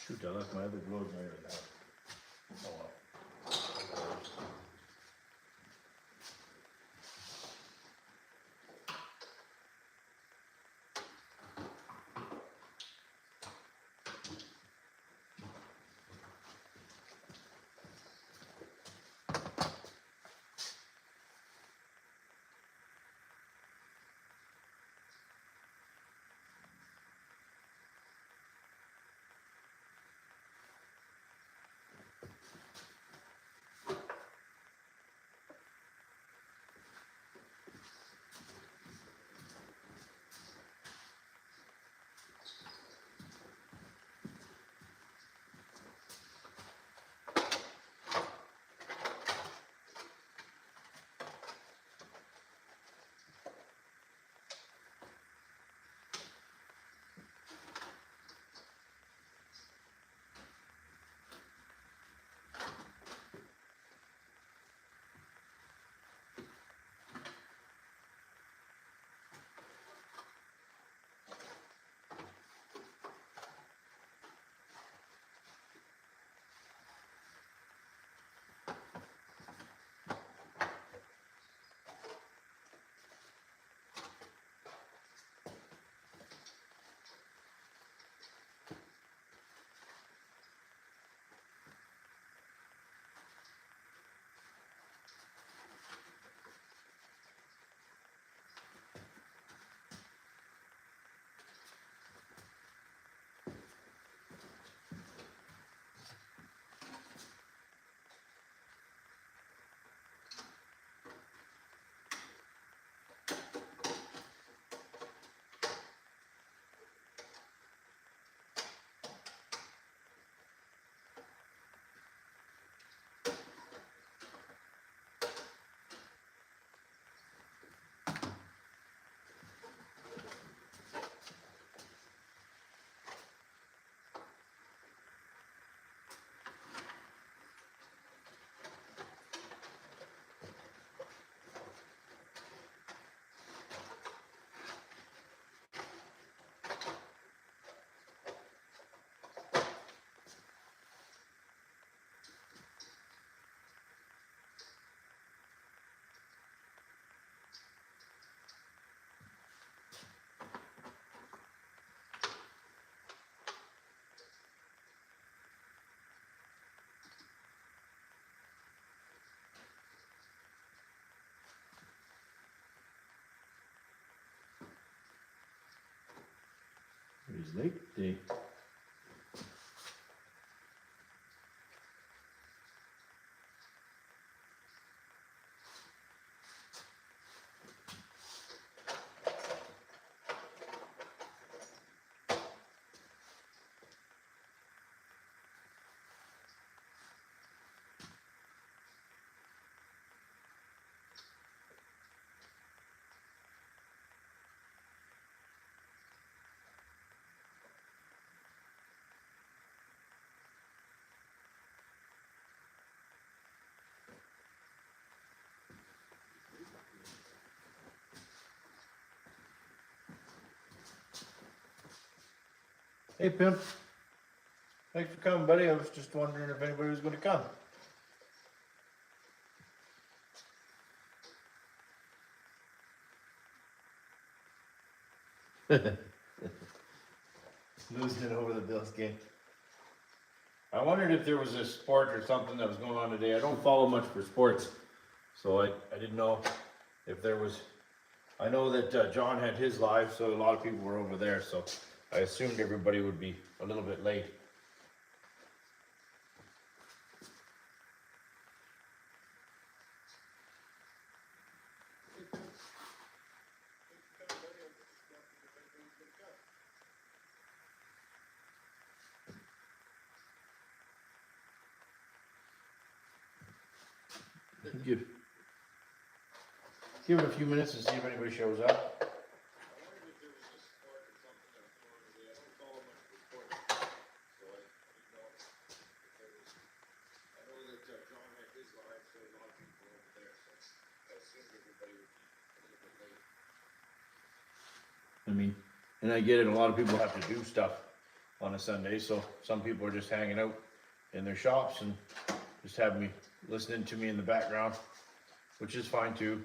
Shoot, I left my other gloves in there now. Oh well. It is late day. Hey Pimp, thanks for coming, buddy. I was just wondering if anybody was gonna come. Losing it over the Bills game. I wondered if there was a sport or something that was going on today. I don't follow much for sports, so I didn't know if there was. I know that John had his live, so a lot of people were over there, so I assumed everybody would be a little bit late. Give it a few minutes and see if anybody shows up. I mean, and I get it, a lot of people have to do stuff, on a Sunday, so some people are just hanging out in their shops and just having me listening to me in the background, which is fine too.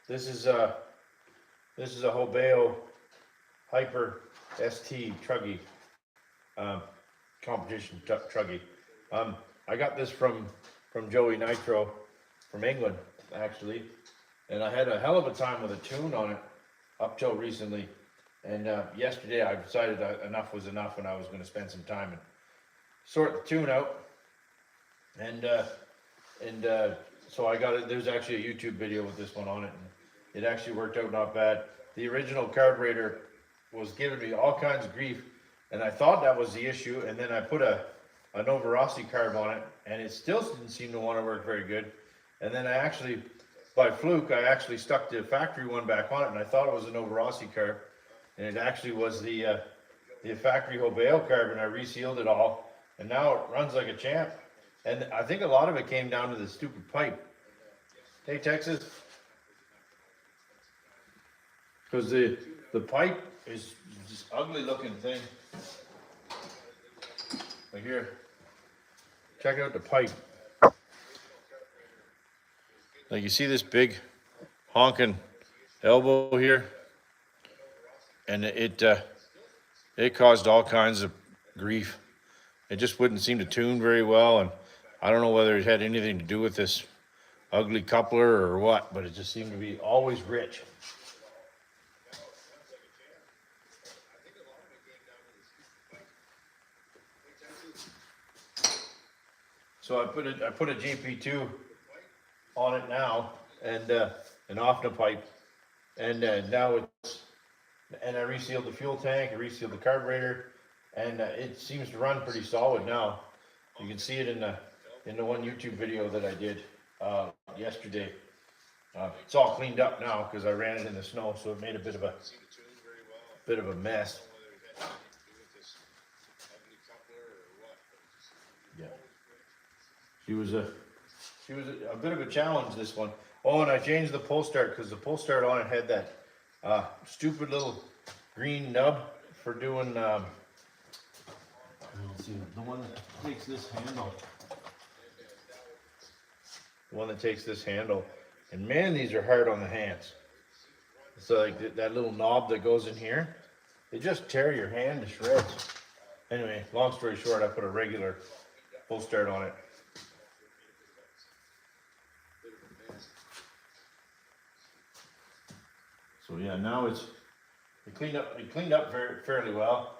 This is a Hobeo Hyper ST Truggy competition truggy. I got this from Joey Nitro from England actually, and I had a hell of a time with a tune on it up till recently. And yesterday I decided enough was enough, and I was going to spend some time and sort the tune out. And so I got it. There's actually a YouTube video with this one on it, and it actually worked out not bad. The original carburetor was giving me all kinds of grief, and I thought that was the issue. And then I put a Novorossi carb on it, and it still didn't seem to want to work very good. And then I actually, by fluke, I actually stuck the factory one back on it, and I thought it was a Novorossi carb, and it actually was the factory Hobeo carb, and I resealed it all, and now it runs like a champ. And I think a lot of it came down to the stupid pipe. Hey, Texas. Because the pipe is this ugly looking thing. Like here. Check out the pipe. Like you see this big honking elbow here? And it caused all kinds of grief. It just wouldn't seem to tune very well, and I don't know whether it had anything to do with this ugly coupler or what, but it just seemed to be always rich. So I put a GP2 on it now, and an OFNA pipe, and now it's, and I resealed the fuel tank, I resealed the carburetor, and it seems to run pretty solid now. You can see it in the one YouTube video that I did yesterday. It's all cleaned up now because I ran it in the snow, so it made a bit of a mess. Yeah, she was a bit of a challenge, this one. Oh, and I changed the pull start because the pull start on it had that stupid little green nub for doing let's see, the one that takes this handle. The one that takes this handle. And man, these are hard on the hands. So like that little knob that goes in here, they just tear your hand to shreds. Anyway, long story short, I put a regular full start on it. So yeah, now it cleaned up fairly well.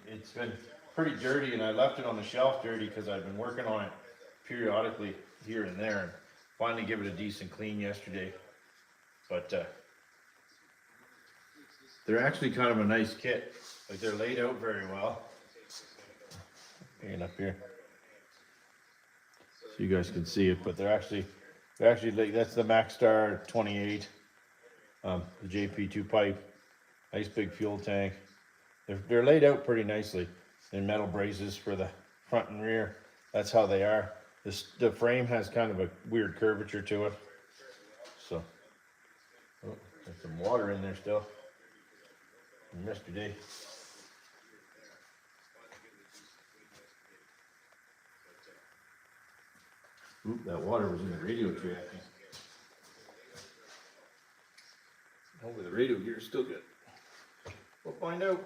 It's been pretty dirty, and I left it on the shelf dirty because I've been working on it periodically here and there, and finally give it a decent clean yesterday. But they're actually kind of a nice kit. Like, they're laid out very well. Hanging up here, so you guys can see it. But they're actually like, that's the MaxStar 28, the JP2 pipe, nice big fuel tank. They're laid out pretty nicely in metal braces for the front and rear. That's how they are. The frame has kind of a weird curvature to it. So, oh, there's some water in there still from yesterday. Oop, that water was in the radio tray, I think. Hopefully the radio gear is still good. We'll find out.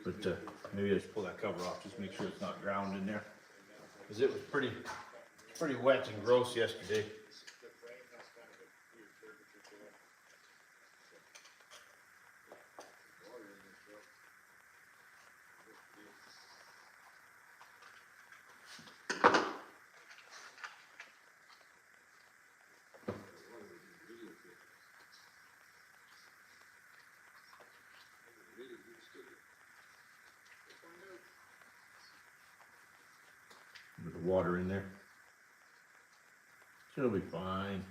But maybe I should pull that cover off, just make sure it's not ground in there, because it was pretty wet and gross yesterday. With the water in there, it'll be fine.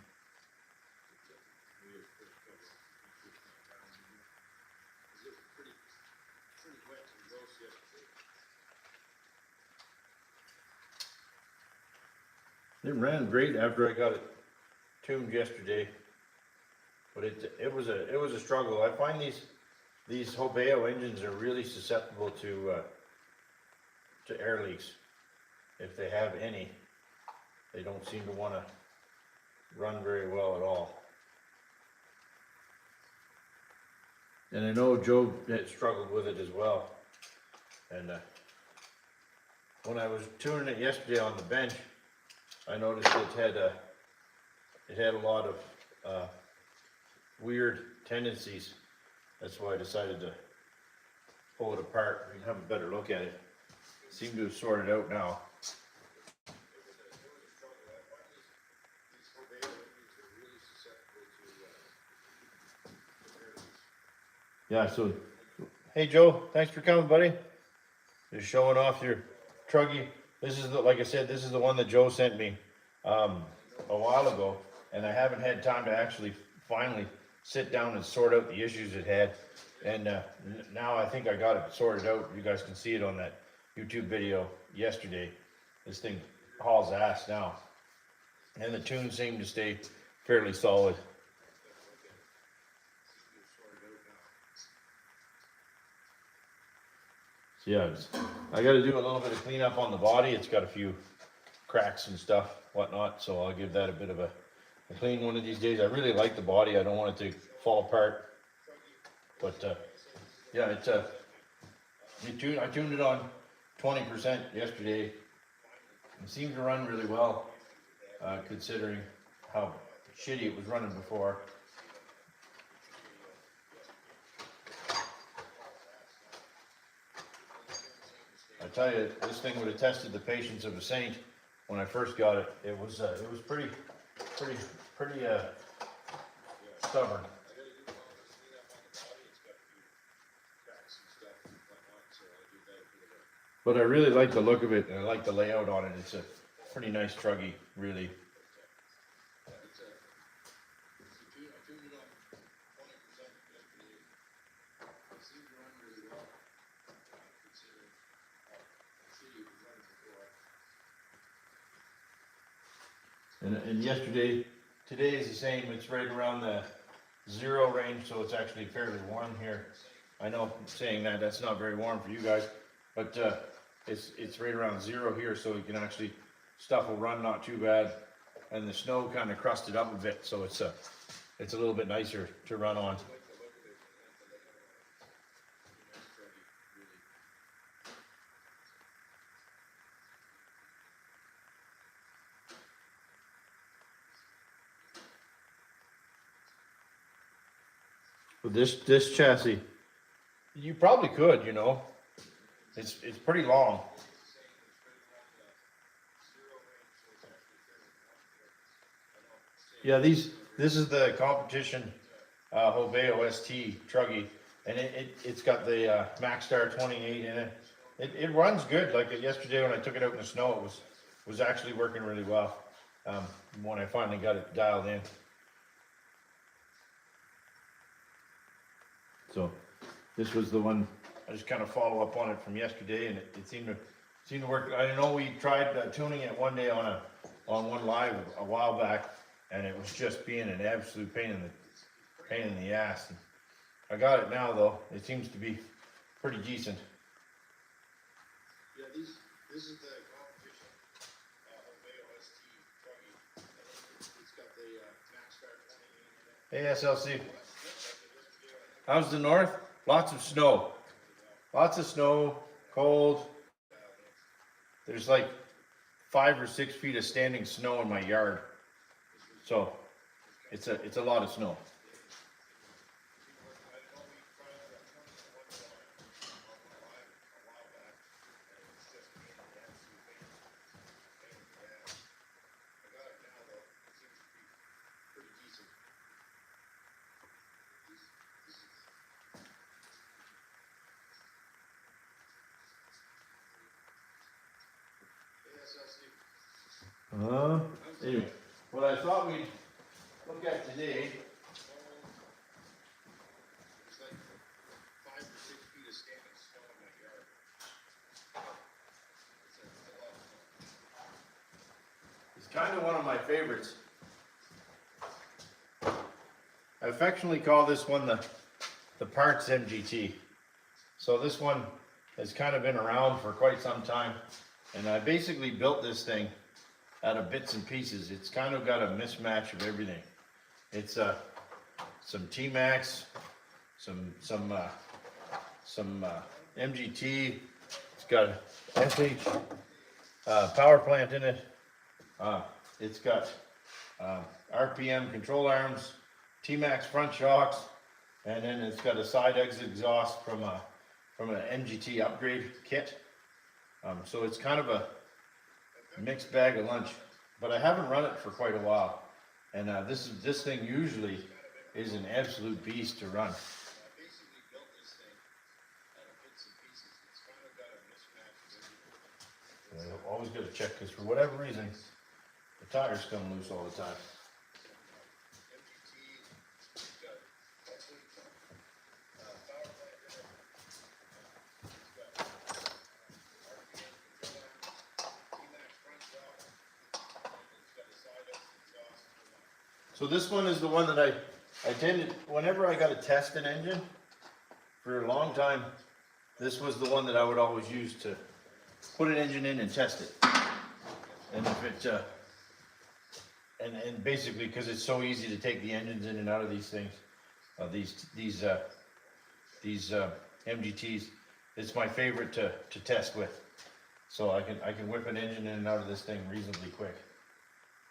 It ran great after I got it tuned yesterday, but it was a struggle. I find these Hobeo engines are really susceptible to air leaks. If they have any, they don't seem to want to run very well at all. And I know Joe had struggled with it as well. And when I was tuning it yesterday on the bench, I noticed it had a lot of weird tendencies. That's why I decided to pull it apart and have a better look at it. Seem to have sorted out now. Yeah, so, hey Joe, thanks for coming, buddy. Just showing off your Truggy. This is like I said, this is the one that Joe sent me a while ago, and I haven't had time to actually finally sit down and sort out the issues it had. And now I think I got it sorted out. You guys can see it on that YouTube video yesterday. This thing hauls ass now, and the tunes seem to stay fairly solid. So yeah, I got to do a little bit of cleanup on the body. It's got a few cracks and stuff, whatnot. So I'll give that a bit of a clean one of these days. I really like the body. I don't want it to fall apart. But yeah, I tuned it on 20% yesterday. It seemed to run really well, considering how shitty it was running before. I tell you, this thing would have tested the patience of a saint when I first got it. It was pretty stubborn. But I really like the look of it, and I like the layout on it. It's a pretty nice Truggy, really. And today is the same. It's right around the 0 range, so it's actually fairly warm here. I know saying that's not very warm for you guys, but it's right around 0 here, so you can actually, stuff will run not too bad, and the snow kind of crusted up a bit, so it's a little bit nicer to run on. With this chassis, you probably could, you know, it's pretty long. Yeah, this is the competition Hobeo ST Truggy, and it's got the Maxstar 28 in it. It runs good. Like yesterday when I took it out in the snow, it was actually working really well when I finally got it dialed in. So this was the one. I just kind of follow up on it from yesterday, and it seemed to work. I know we tried tuning it one day on one live a while back, and it was just being an absolute pain in the ass. And I got it now though. It seems to be pretty decent. Yeah, this is the competition Hobeo ST Truggy. It's got the Maxstar 28 in it. Hey SLC. How's the north? Lots of snow. Lots of snow, cold. There's like 5 or 6 feet of standing snow in my yard. So it's a lot of snow. Anyway, what I thought we'd look at today is like 5 or 6 feet of standing snow in my yard. It's kind of one of my favorites. affectionately call this one the parts MGT. So this one has kind of been around for quite some time, and I basically built this thing out of bits and pieces. It's kind of got a mismatch of everything. It's some T-Max, some MGT. It's got a SH power plant in it. It's got RPM control arms, T-Max front shocks, and then it's got a side exit exhaust from an MGT upgrade kit. So it's kind of a mixed bag of lunch, but I haven't run it for quite a while, and this thing usually is an absolute beast to run. I always got to check because for whatever reason the tires come loose all the time. So this one is the one that I tended, whenever I got to test an engine, for a long time, this was the one that I would always use to put an engine in and test it. And if it, and basically because it's so easy to take the engines in and out of these things, these MGTs, it's my favorite to test with. So I can whip an engine in and out of this thing reasonably quick.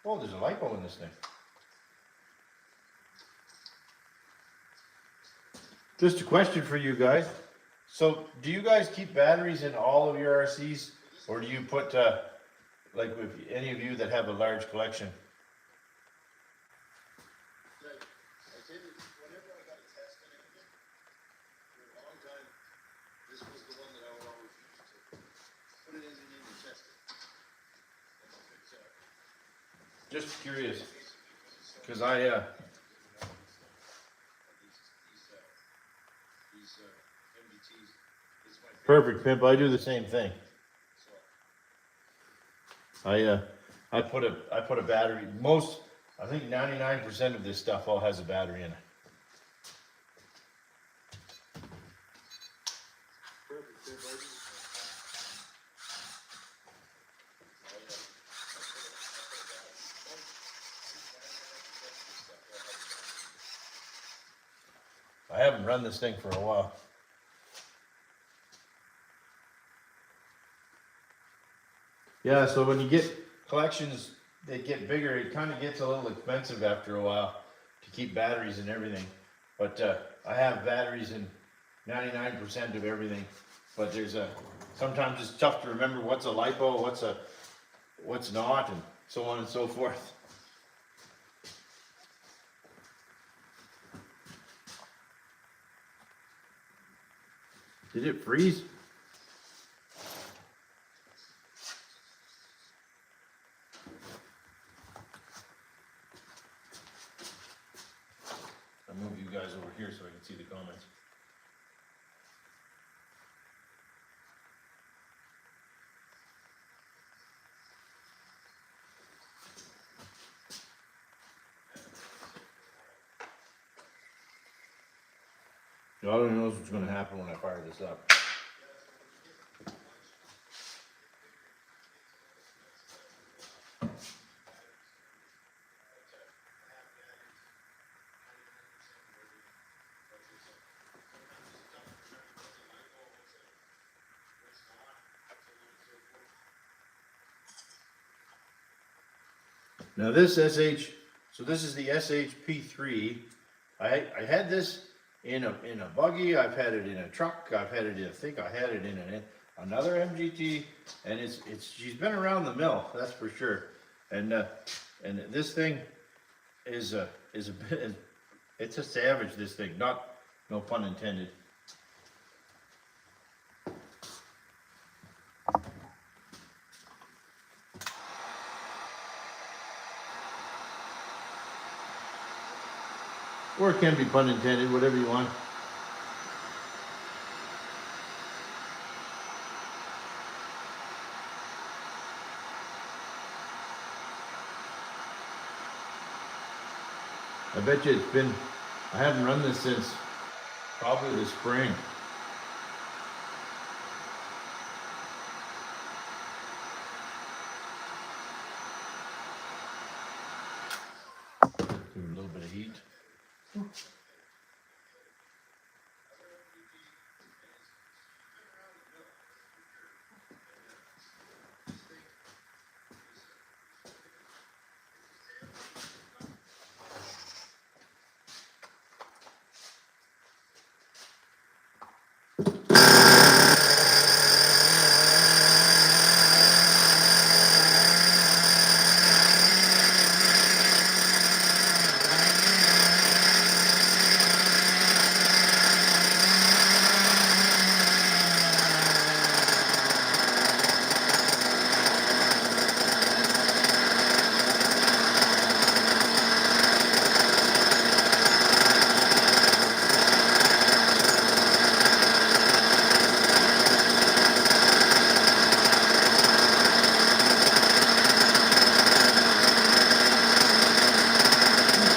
Oh, there's a LiPo in this thing. Just a question for you guys. So do you guys keep batteries in all of your RCs, or do you put, like with any of you that have a large collection? Whenever I got to test an engine, for a long time, this was the one that I would always use to put an engine in and test it. Just curious, because Perfect, Pimp. I do the same thing. I put a battery. I think 99% of this stuff all has a battery in it. I haven't run this thing for a while. Yeah, so when you get collections, they get bigger. It kind of gets a little expensive after a while to keep batteries and everything. But I have batteries in 99% of everything. But sometimes it's tough to remember what's a LiPo, what's not, and so on and so forth. Did it freeze? I'll move you guys over here so I can see the comments. God only knows what's going to happen when I fire this up. Now this SH, so this is the SHP3. I had this in a buggy. I've had it in a truck. I've had it in, I think I had it in another MGT, and she's been around the mill, that's for sure. And this thing is a bit, it's a savage. This thing, no pun intended. Or it can be pun intended, whatever you want. I bet you it's been I haven't run this since probably the spring. Give it a little bit of heat.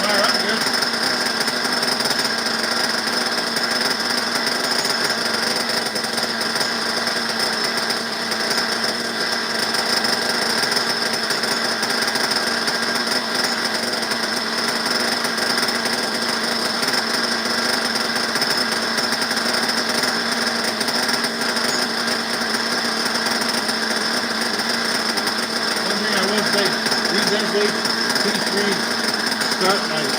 Fire up good. One thing I will say, these SH-T3s start nice.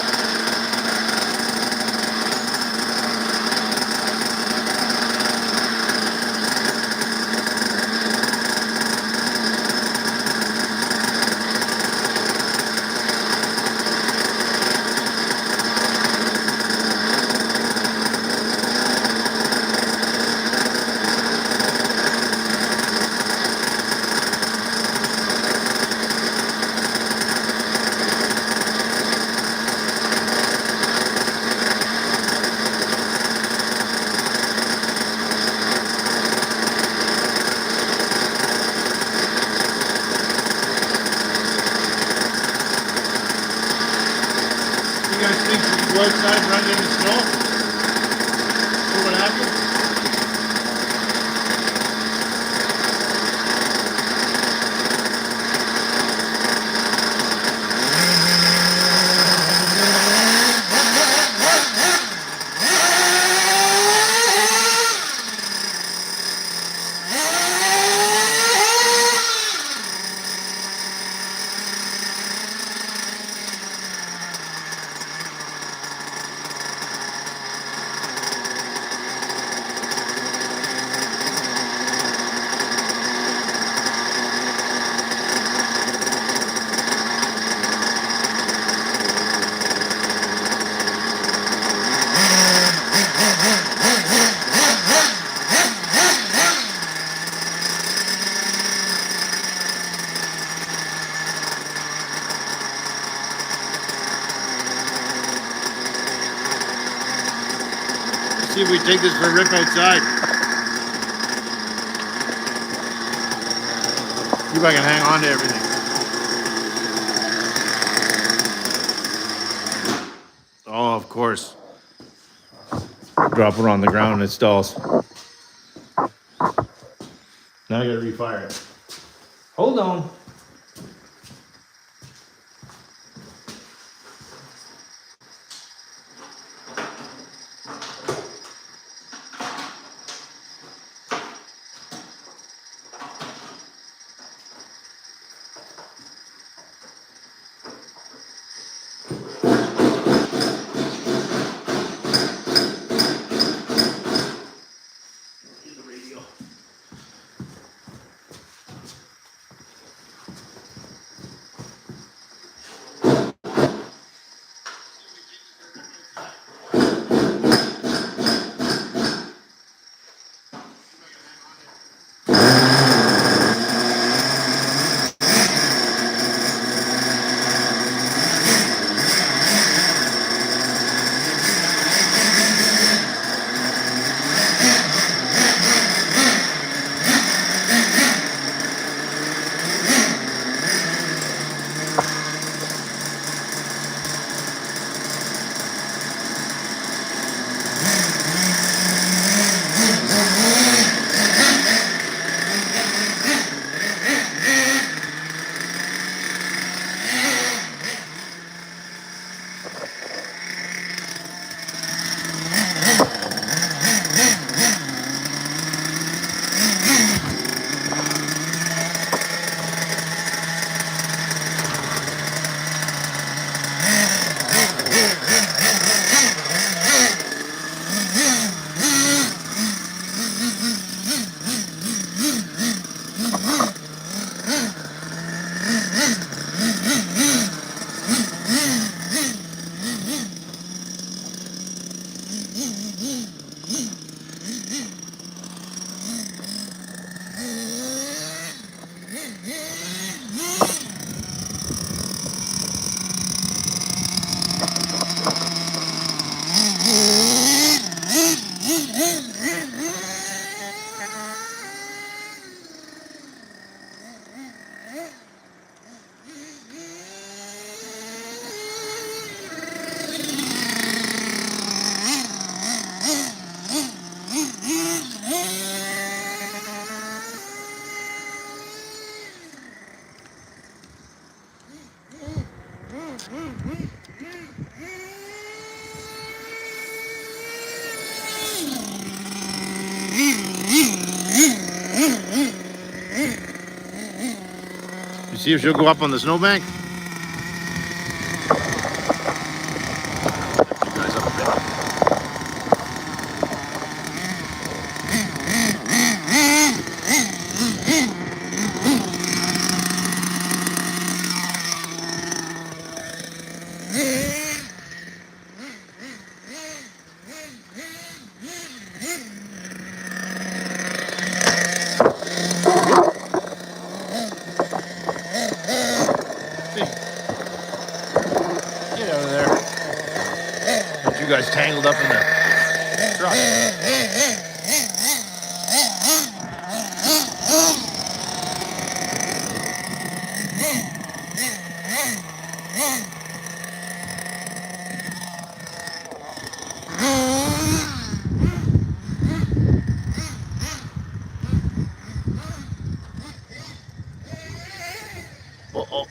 You guys think we should go outside and run in the snow? See what happens? See if we take this for a rip outside. See if I can hang on to everything. Oh, of course. Drop it on the ground and it stalls. Now I gotta refire it. Hold on. You see if she'll go up on the snowbank? Get out of there. Got you guys tangled up in the truck. Uh-oh.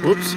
Whoops.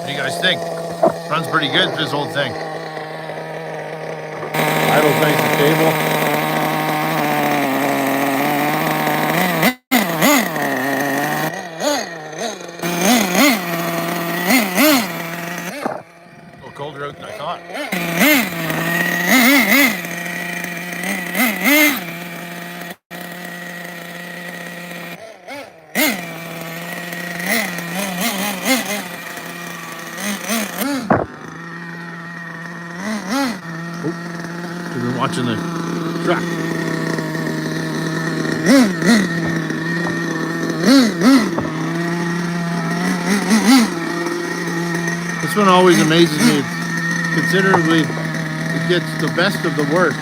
What do you guys think? Runs pretty good, this whole thing. Idle's nice and stable. A little colder out than I thought. We've been watching the truck. always amazes me. It's considerably, it gets the best of the worst.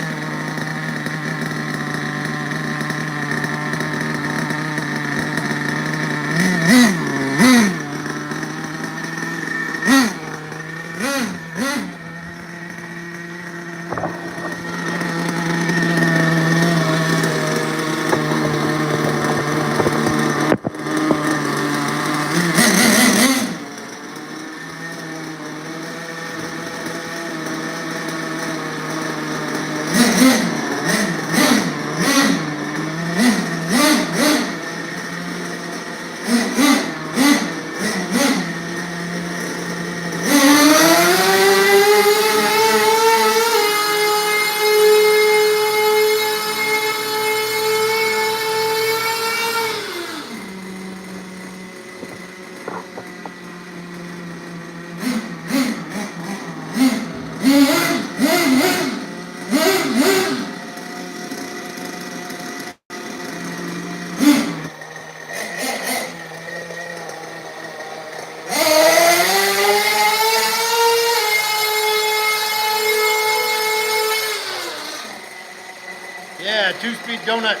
Yeah, 2-speed donut.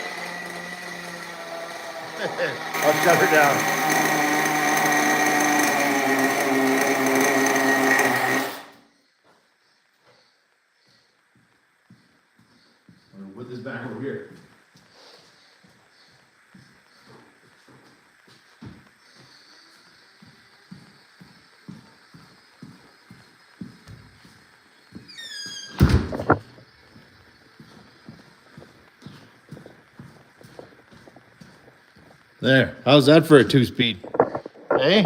I'll shut her down. I'm gonna put this back over here. There. How's that for a 2-speed? Hey?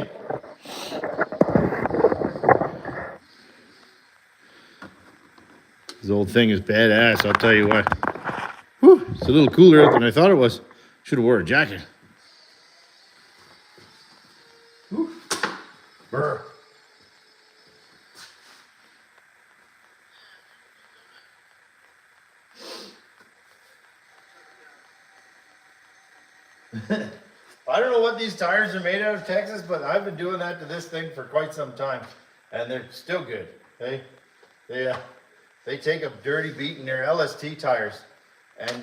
This old thing is badass, I'll tell you what. Whew, it's a little cooler out than I thought it was. Should have wore a jacket. Whew. Brr. I don't know what these tires are made out of, Texas, but I've been doing that to this thing for quite some time, and they're still good. They take a dirty beating. They're LST tires, and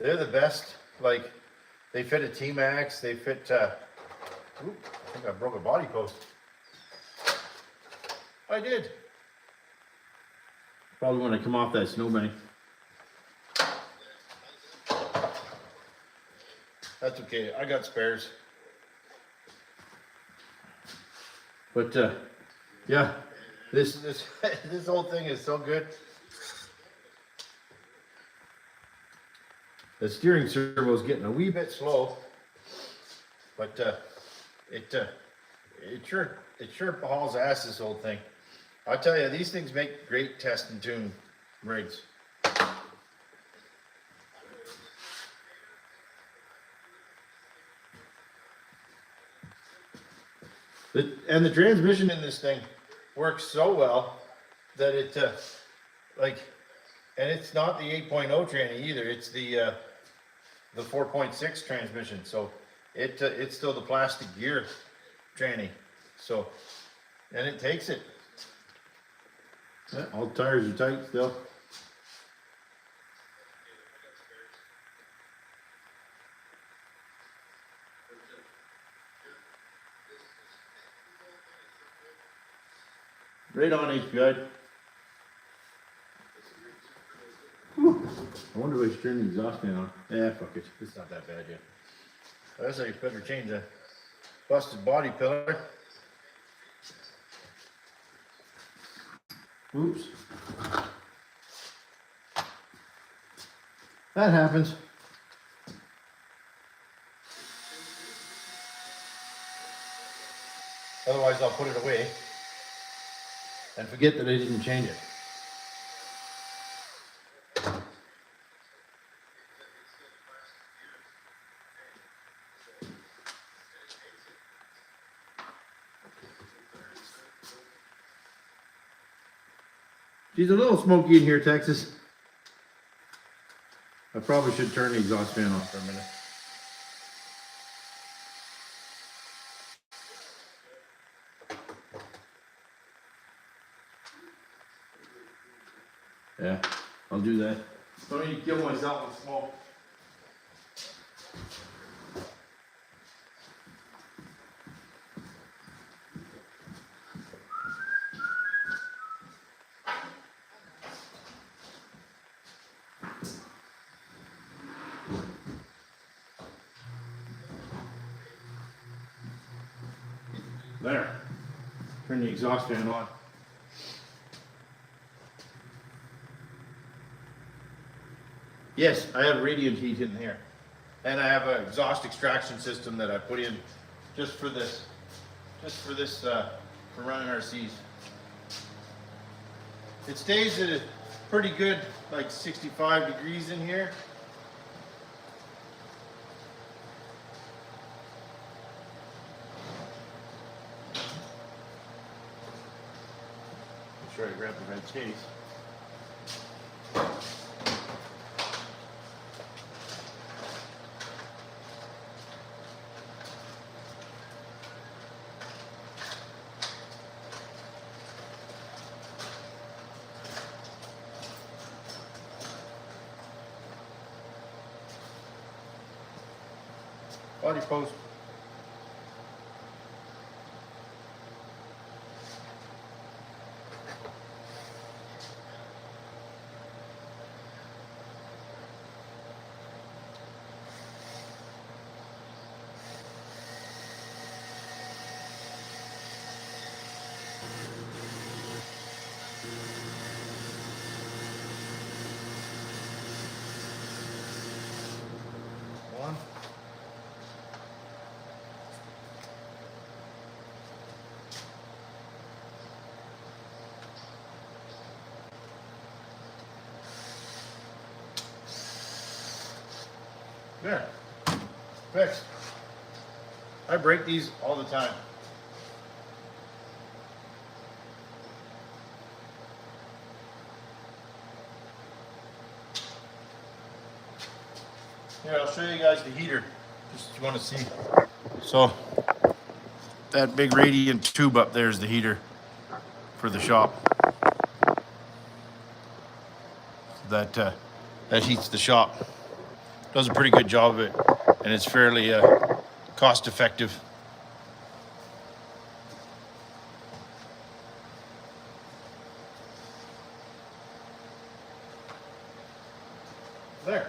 they're the best. Like, they fit a T-Max. They fit. Ooh, I think I broke a body post. I did. Probably when I come off that snowbank. That's okay, I got spares. But yeah, this this whole thing is so good. The steering servo is getting a wee bit slow, but it sure hauls ass, this whole thing. I'll tell you, these things make great test and tune rigs. And the transmission in this thing works so well that it, and it's not the 8.0 tranny either. It's the 4.6 transmission. So it's still the plastic gear tranny. So, and it takes it. Yeah, all the tires are tight still. Right on, HPI. I wonder if I should turn the exhaust fan on. Yeah, fuck it. It's not that bad yet. I guess I better change the busted body pillar. Oops. That happens. Otherwise, I'll put it away and forget that I didn't change it. She's a little smoky in here, Texas. I probably should turn the exhaust fan off for a minute. Yeah, I'll do that. Don't need to kill myself with smoke. There. Turn the exhaust fan on. Yes, I have radiant heat in here. And I have an exhaust extraction system that I put in just for this, for running RCs. It stays at a pretty good, like 65 degrees in here. Make sure I grab the right case. Body post. One. There. Fixed. I break these all the time. Here, I'll show you guys the heater. Just you want to see. So, that big radiant tube up there is the heater for the shop. That heats the shop. Does a pretty good job of it, and it's fairly cost effective. There.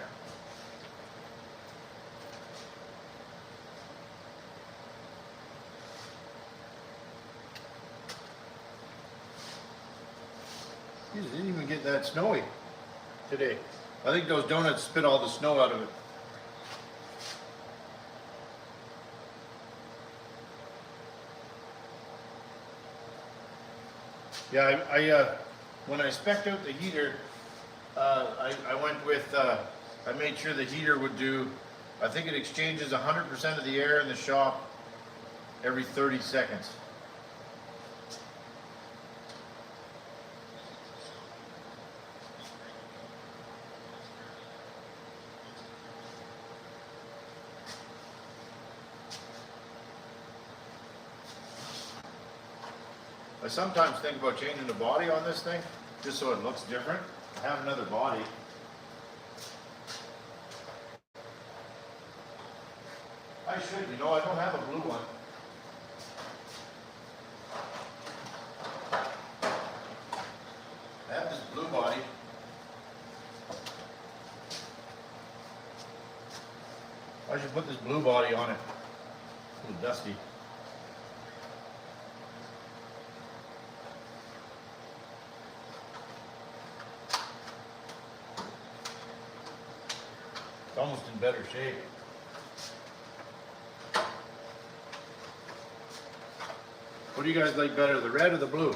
It didn't even get that snowy today. I think those donuts spit all the snow out of it. Yeah, I when I spec'd out the heater, I went with, I made sure the heater would do, I think it exchanges 100% of the air in the shop every 30 seconds. I sometimes think about changing the body on this thing, just so it looks different. I have another body. I should, you know, I don't have a blue one. I have this blue body. I should put this blue body on it. A little dusty. It's almost in better shape. What do you guys like better, the red or the blue?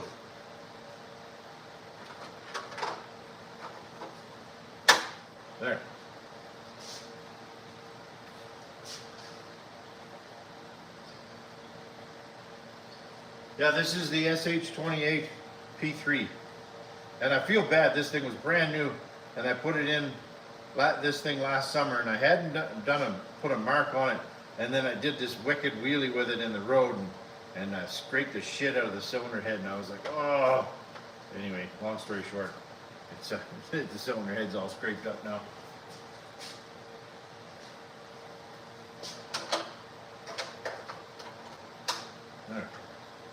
There. Yeah, this is the SH28 P3. And I feel bad, this thing was brand new, and I put it in this thing last summer, and I hadn't put a mark on it, and then I did this wicked wheelie with it in the road, and I scraped the shit out of the cylinder head, and I was like, oh. Anyway, long story short, It's the cylinder head's all scraped up now. There.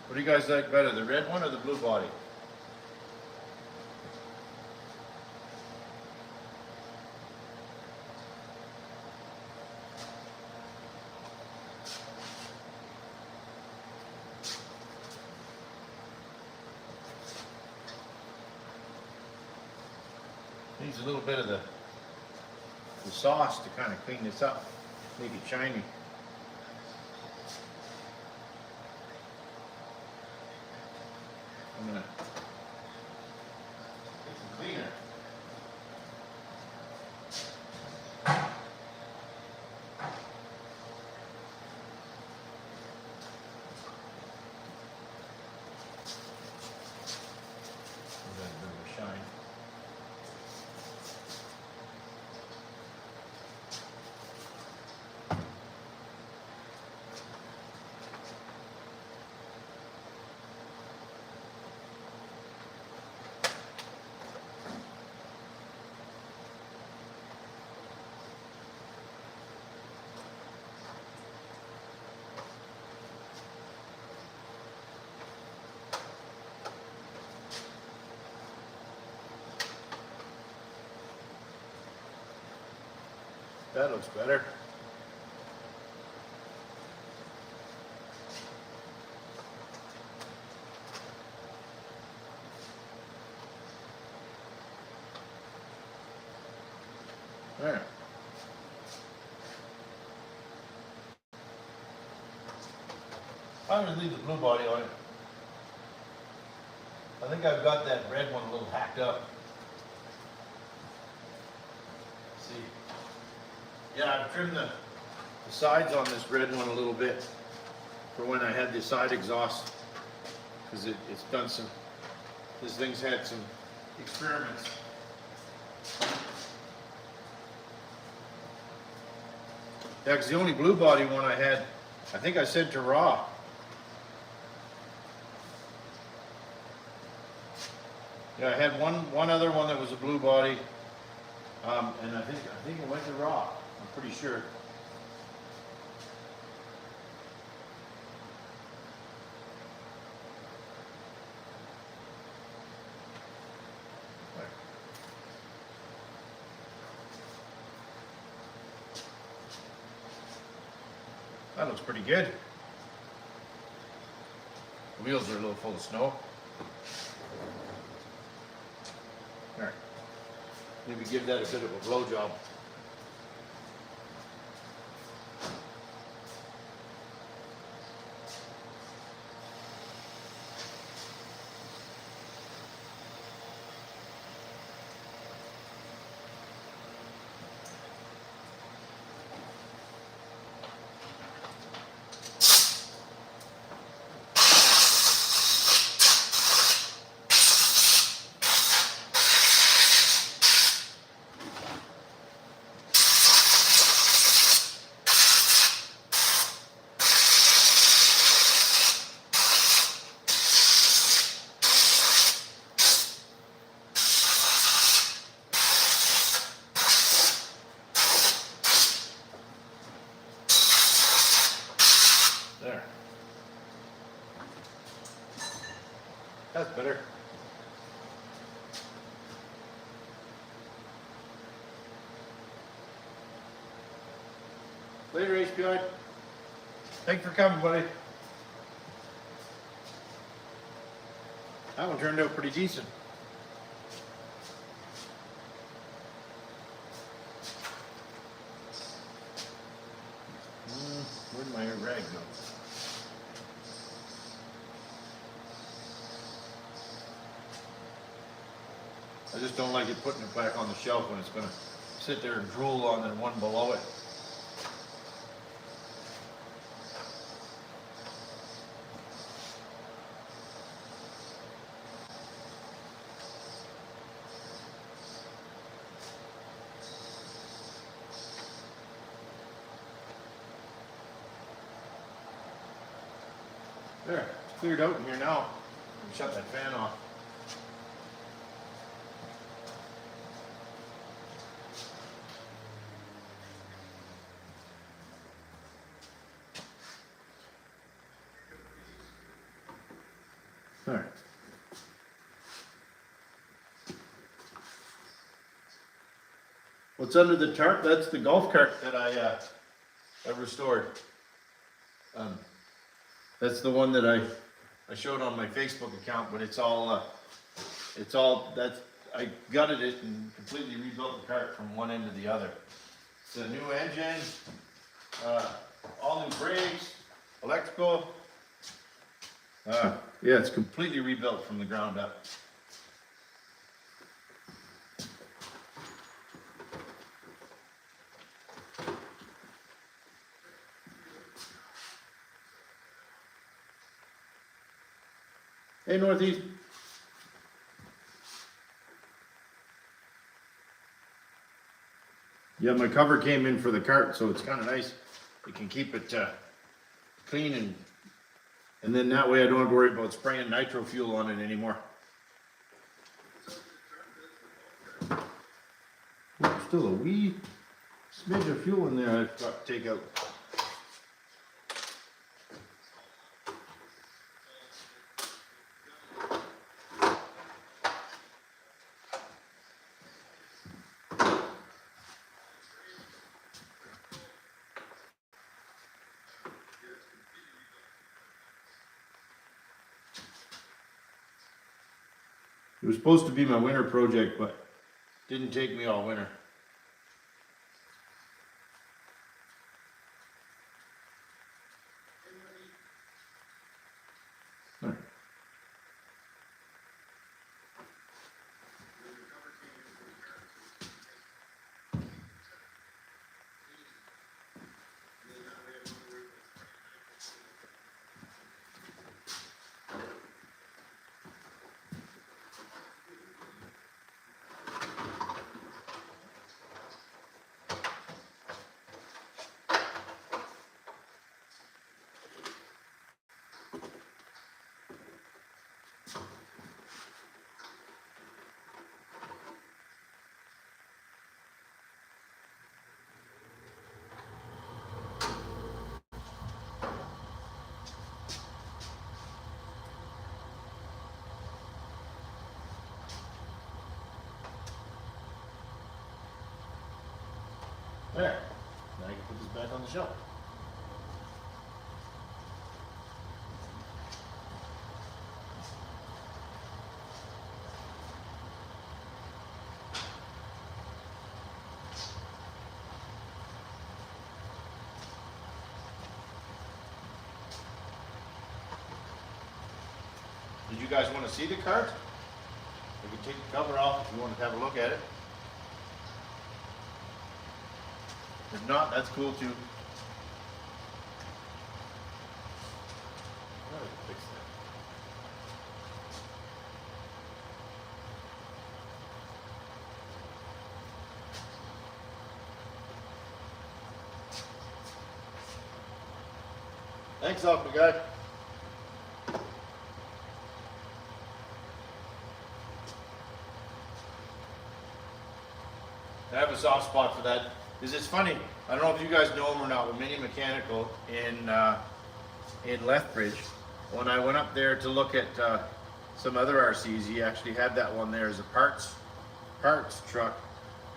What do you guys like better, the red one or the blue body? Needs a little bit of the sauce to kind of clean this up, make it shiny. I'm gonna get some cleaner. Give that a bit of a shine. That looks better. There. I'm going to leave the blue body on it. I think I've got that red one a little hacked up. Let's see. Yeah, I've trimmed the sides on this red one a little bit for when I had the side exhaust, because it's done some, this thing's had some experiments. Yeah, because the only blue body one I had, I think I said to raw. Yeah, I had one other one that was a blue body, and I think it went to raw. I'm pretty sure. That looks pretty good. The wheels are a little full of snow. All right. Maybe give that a bit of a blow job. There. That's better. Later, HPI. Thanks for coming, buddy. That one turned out pretty decent. Where'd my rag go? I just don't like it putting it back on the shelf when it's going to sit there and drool on the one below it. There, it's cleared out in here now. Shut that fan off. What's under the tarp? That's the golf cart that I restored. That's the one that I showed on my Facebook account, but it's all that's, I gutted it and completely rebuilt the cart from one end to the other. It's a new engine, all new brakes, electrical. Yeah, it's completely rebuilt from the ground up. Hey, Northeast. Yeah, my cover came in for the cart, so it's kind of nice. You can keep it clean, and then that way I don't have to worry about spraying nitro fuel on it anymore. Ooh, still a wee smidge of fuel in there I've got to take out. It was supposed to be my winter project, but didn't take me all winter. There. Now I can put this back on the shelf. Did you guys want to see the cart? We can take the cover off if you want to have a look at it. If not, that's cool too. Fix that. Thanks, Alpha guy. I have a soft spot for that. It's funny. I don't know if you guys know him or not, but Mini Mechanical in Lethbridge. When I went up there to look at some other RCs, he actually had that one there as a parts truck,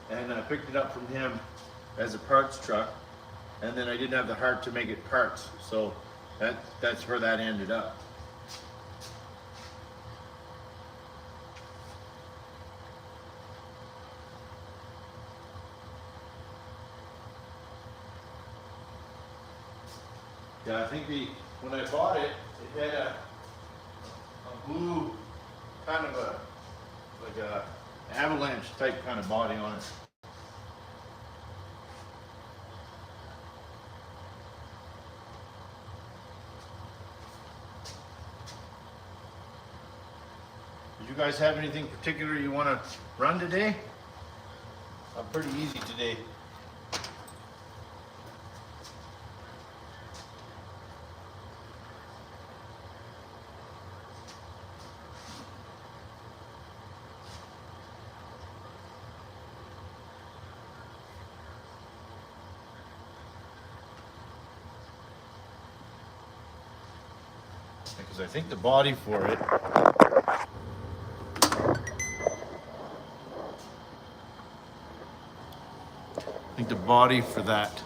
and I picked it up from him as a parts truck, and then I didn't have the heart to make it parts, so that's where that ended up. Yeah, I think when I bought it, it had a blue kind of like a avalanche type kind of body on it. Did you guys have anything particular you want to run today? I'm pretty easy today. Because I think the body for it body for that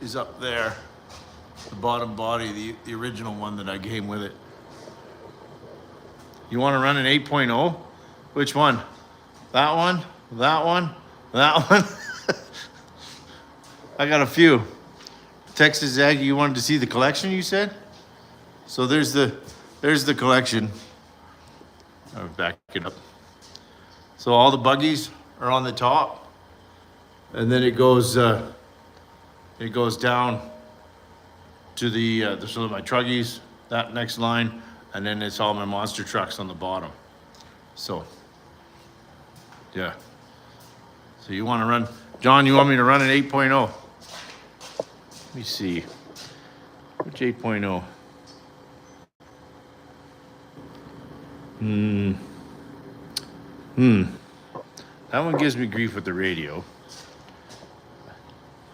is up there. The bottom body, the original one that I came with it. You want to run an 8.0? Which one? That one? That one? That one? I got a few. Texas Aggie, you wanted to see the collection, you said? So there's the collection. I'll back it up. So all the buggies are on the top, and then it goes down to the so my truggies, that next line, and then it's all my monster trucks on the bottom. So yeah. So you want to run, John? You want me to run an 8.0? Let me see. Which 8.0? That one gives me grief with the radio.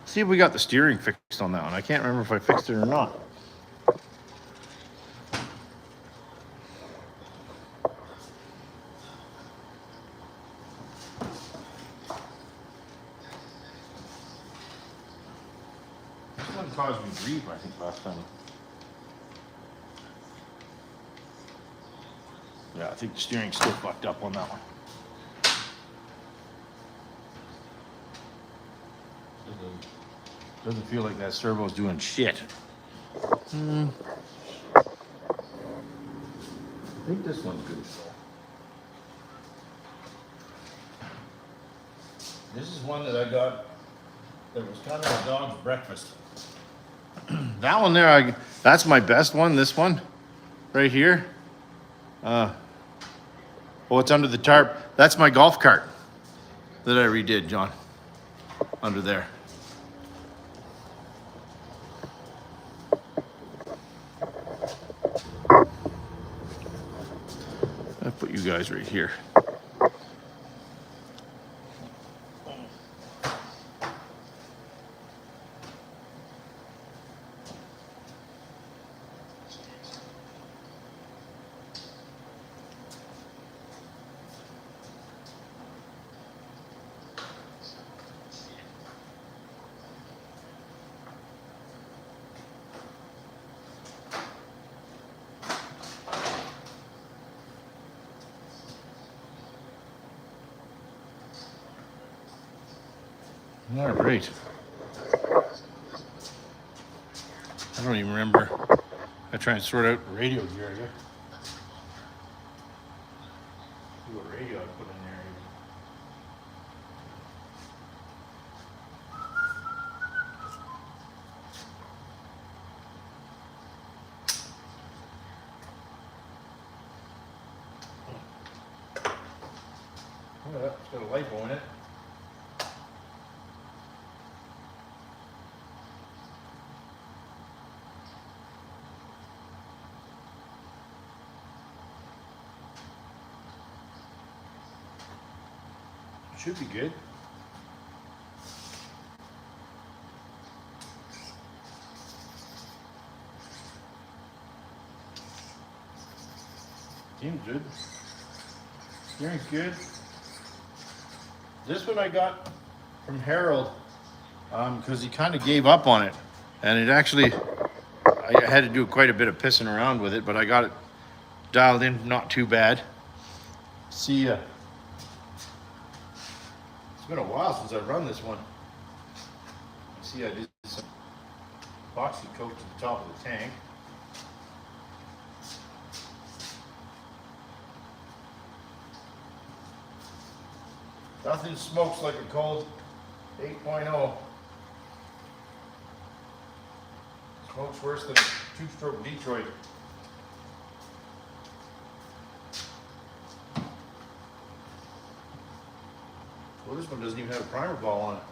See if we got the steering fixed on that one. I can't remember if I fixed it or not. This one caused me grief, I think, last time. Yeah, I think the steering's still fucked up on that one. Doesn't feel like that servo's doing shit. I think this one's good. This is one that I got that was kind of a dog's breakfast. That one there, that's my best one, this one, right here. Oh, it's under the tarp. That's my golf cart that I redid, John. Under there. I'll put you guys right here. All right. I don't even remember. I try and sort out radio gear here. See what radio I put in there. Oh, that's got a LiPo in it. Should be good. Seems good. Steering's good. This one I got from Harold because he kind of gave up on it, and it actually I had to do quite a bit of pissing around with it, but I got it dialed in not too bad. See ya. It's been a while since I've run this one. See, I did some epoxy coat to the top of the tank. Nothing smokes like a cold 8.0. Smokes worse than a two-stroke Detroit. Well, this one doesn't even have a primer ball on it.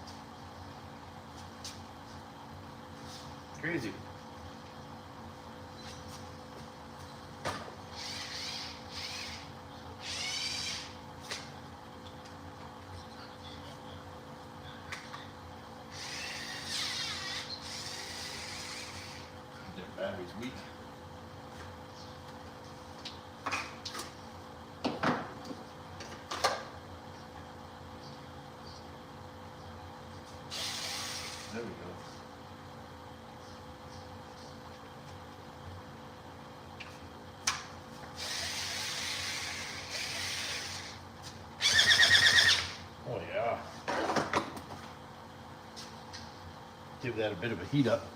Crazy. The battery's weak. give that a bit of a heat up.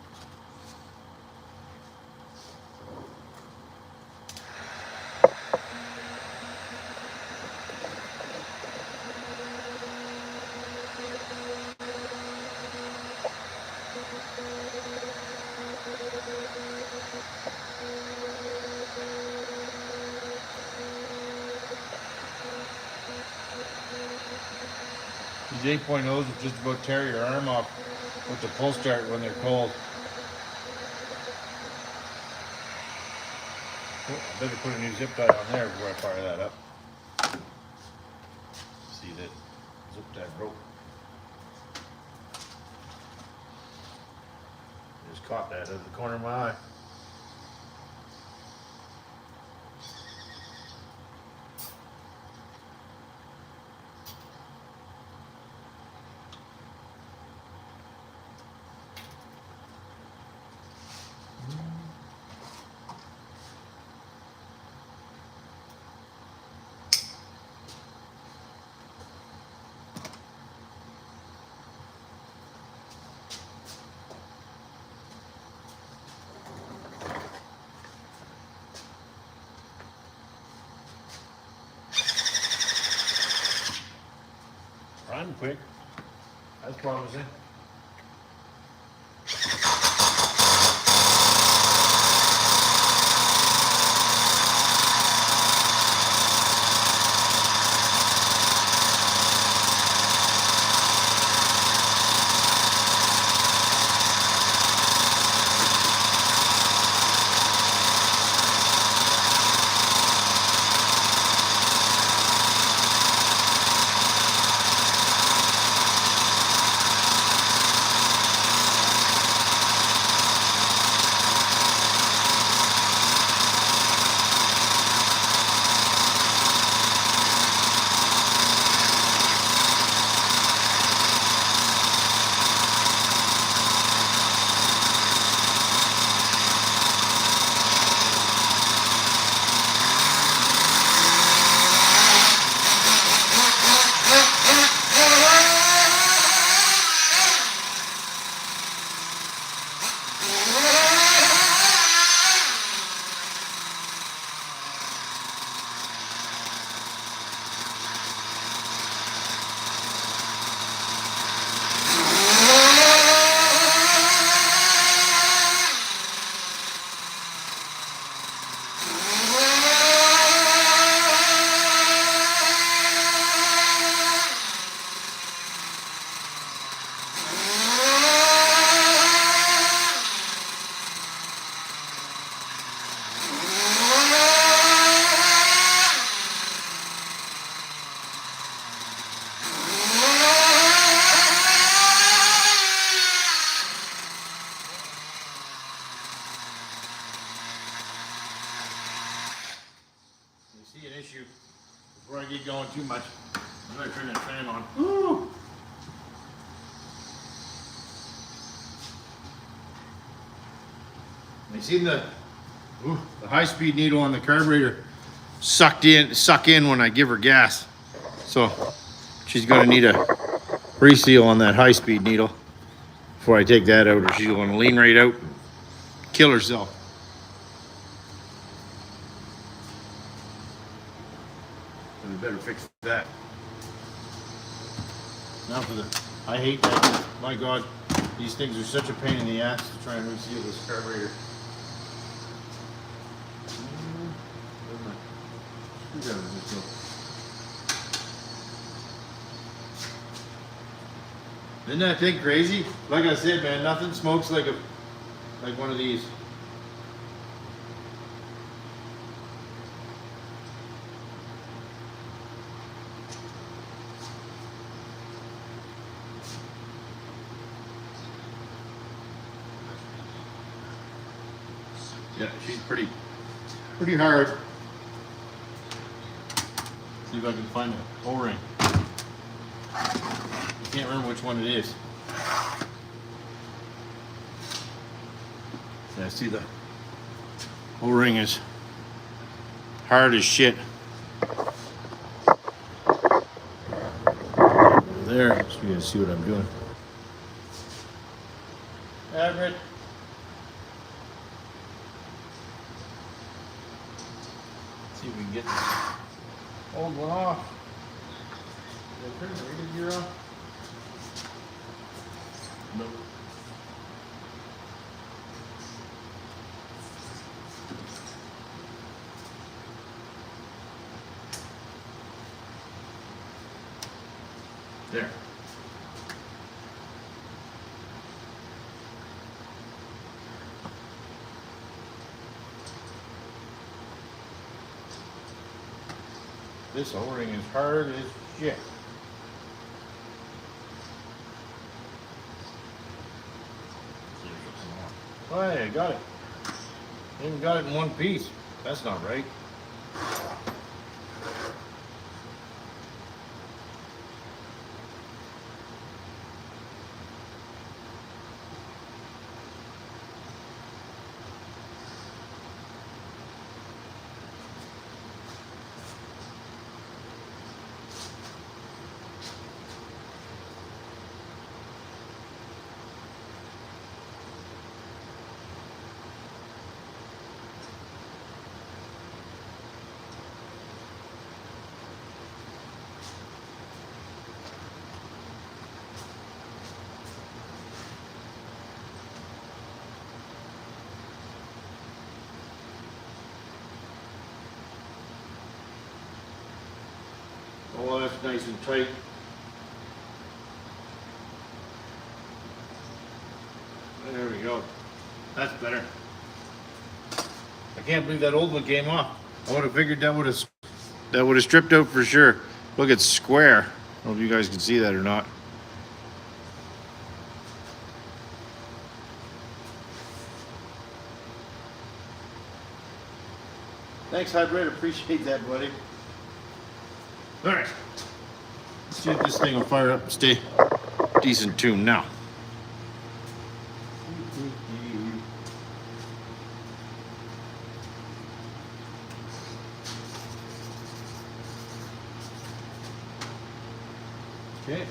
These 8.0s will just about tear your arm off with the pull start when they're cold. Oh, I better put a new zip tie on there before I fire that up. See that zip tie broke. Just caught that out of the corner of my eye. Run quick. That's promising. See an issue before I get going too much. I'm gonna turn that fan on. Woo! You seen the high-speed needle on the carburetor suck in when I give her gas. So she's gonna need a reseal on that high-speed needle before I take that out, or she's gonna lean right out and kill herself. So we better fix that. Now for the, I hate that. My God, these things are such a pain in the ass to try and reseal this carburetor. Isn't that thing crazy? Like I said, man, nothing smokes like one of these. Yeah, she's pretty hard. See if I can find an O-ring. I can't remember which one it is. Yeah, see the O-ring is hard as shit. There, so you can see what I'm doing. hybrid. See if we can get this old one off. Is it pretty rated gear on? Nope. There. This O-ring is hard as shit. Oh, yeah, I got it. Even got it in one piece. That's not right. Oh, that's nice and tight. There we go. That's better. I can't believe that old one came off. I would have figured that would have stripped out for sure. Look, it's square. I don't know if you guys can see that or not. Thanks, Hybrid. Appreciate that, buddy. All right. Let's see if this thing will fire up and stay decent tune now. Okay.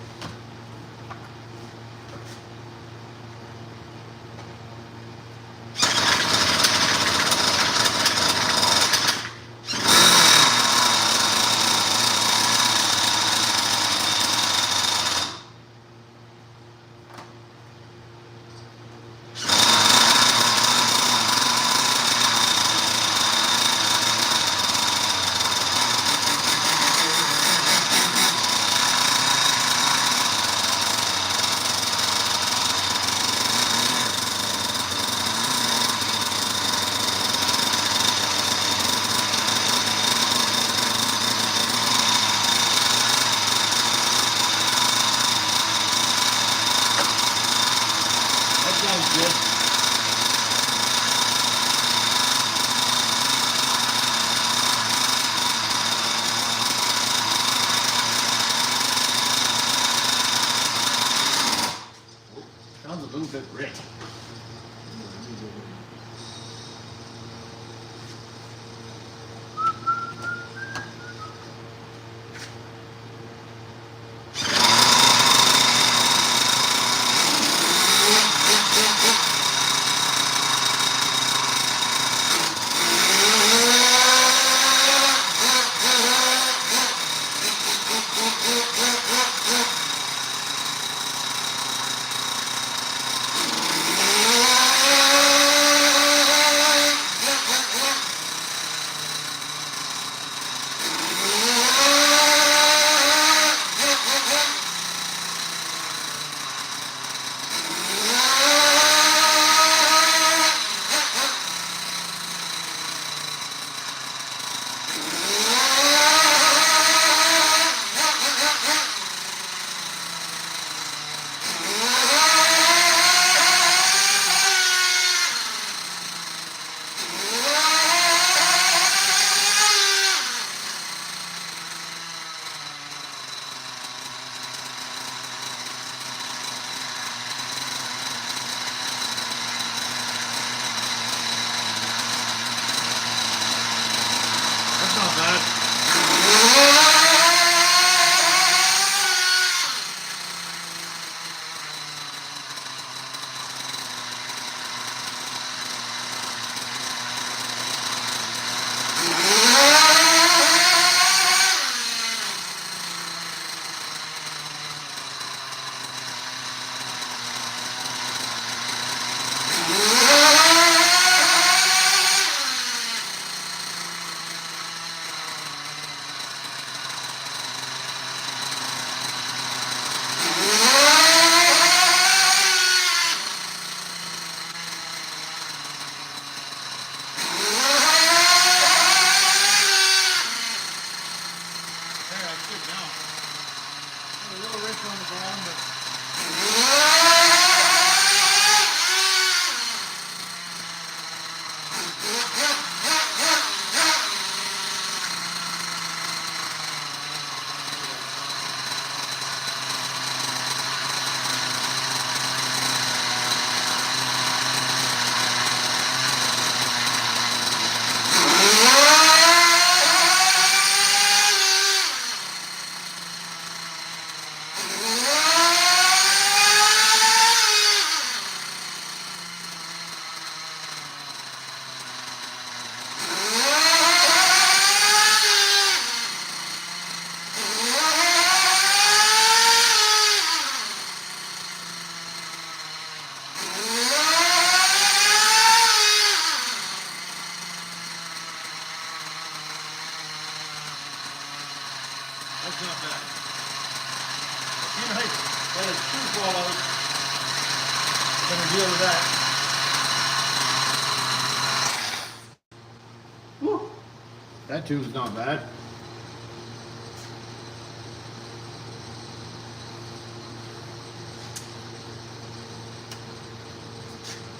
That tube's not bad.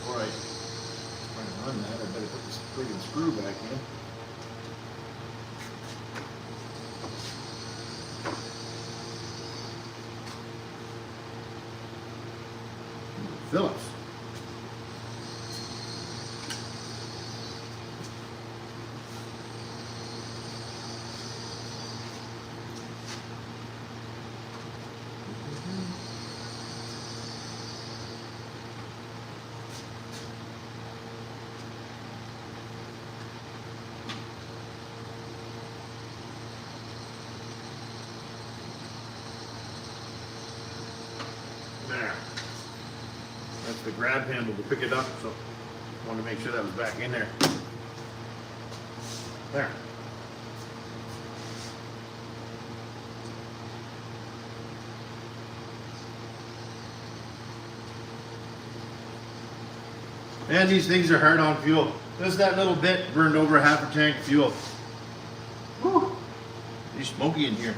Alright, trying to run that, I better put this friggin' screw back in. Phillips. There. That's the grab handle to pick it up, so I wanted to make sure that was back in there. There. And these things are hard on fuel. Just that little bit burned over half a tank of fuel. Whew. It's smoky in here.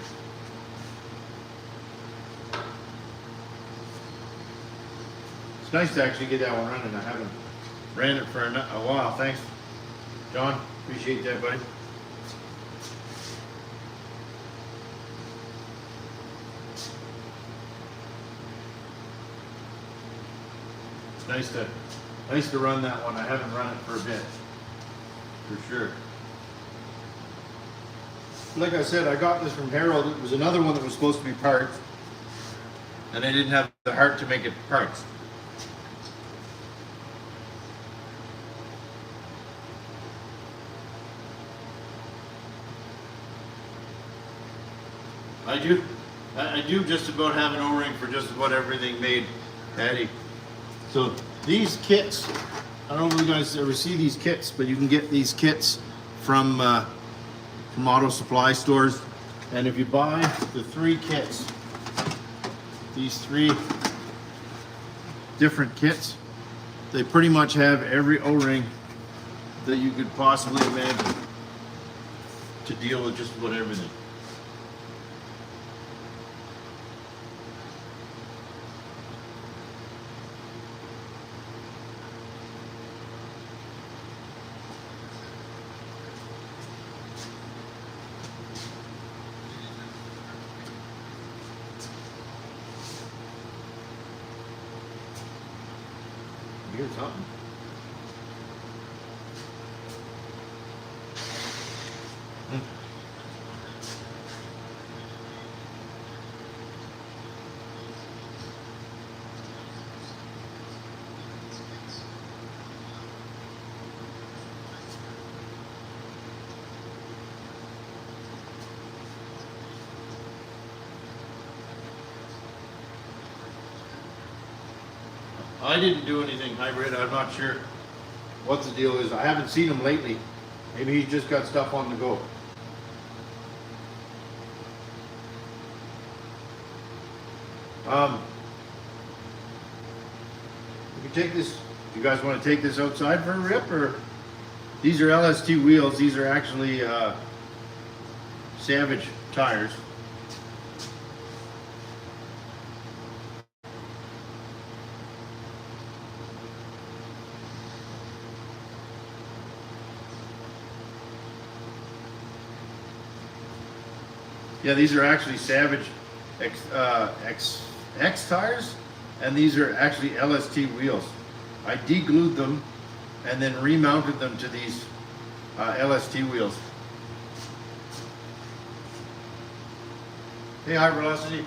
It's nice to actually get that one running. I haven't ran it for a while. Thanks, John. Appreciate that, buddy. It's nice to run that one. I haven't run it for a bit, for sure. Like I said, I got this from Harold. It was another one that was supposed to be parts, and I didn't have the heart to make it parts. I do just about have an O-ring for just about everything made, Patty. So these kits, I don't know if you guys ever see these kits, but you can get these kits from auto supply stores. And if you buy the 3 kits, these 3 different kits, they pretty much have every O-ring that you could possibly imagine to deal with just about everything. Here's something. I didn't do anything hybrid. I'm not sure what the deal is. I haven't seen him lately. Maybe he's just got stuff on the go. We can take this. You guys want to take this outside for a rip, or these are LST wheels. These are actually Savage tires. Yeah, these are actually Savage X tires, and these are actually LST wheels. I deglued them and then remounted them to these LST wheels. Hey, High Velocity.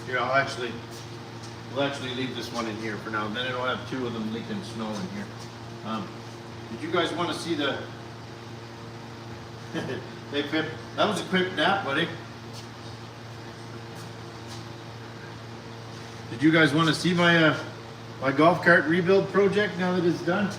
Here, we'll actually leave this one in here for now. Then it'll have 2 of them leaking snow in here. Did you guys want to see the? Hey Pip, that was a quick nap, buddy. Did you guys want to see my my golf cart rebuild project now that it's done?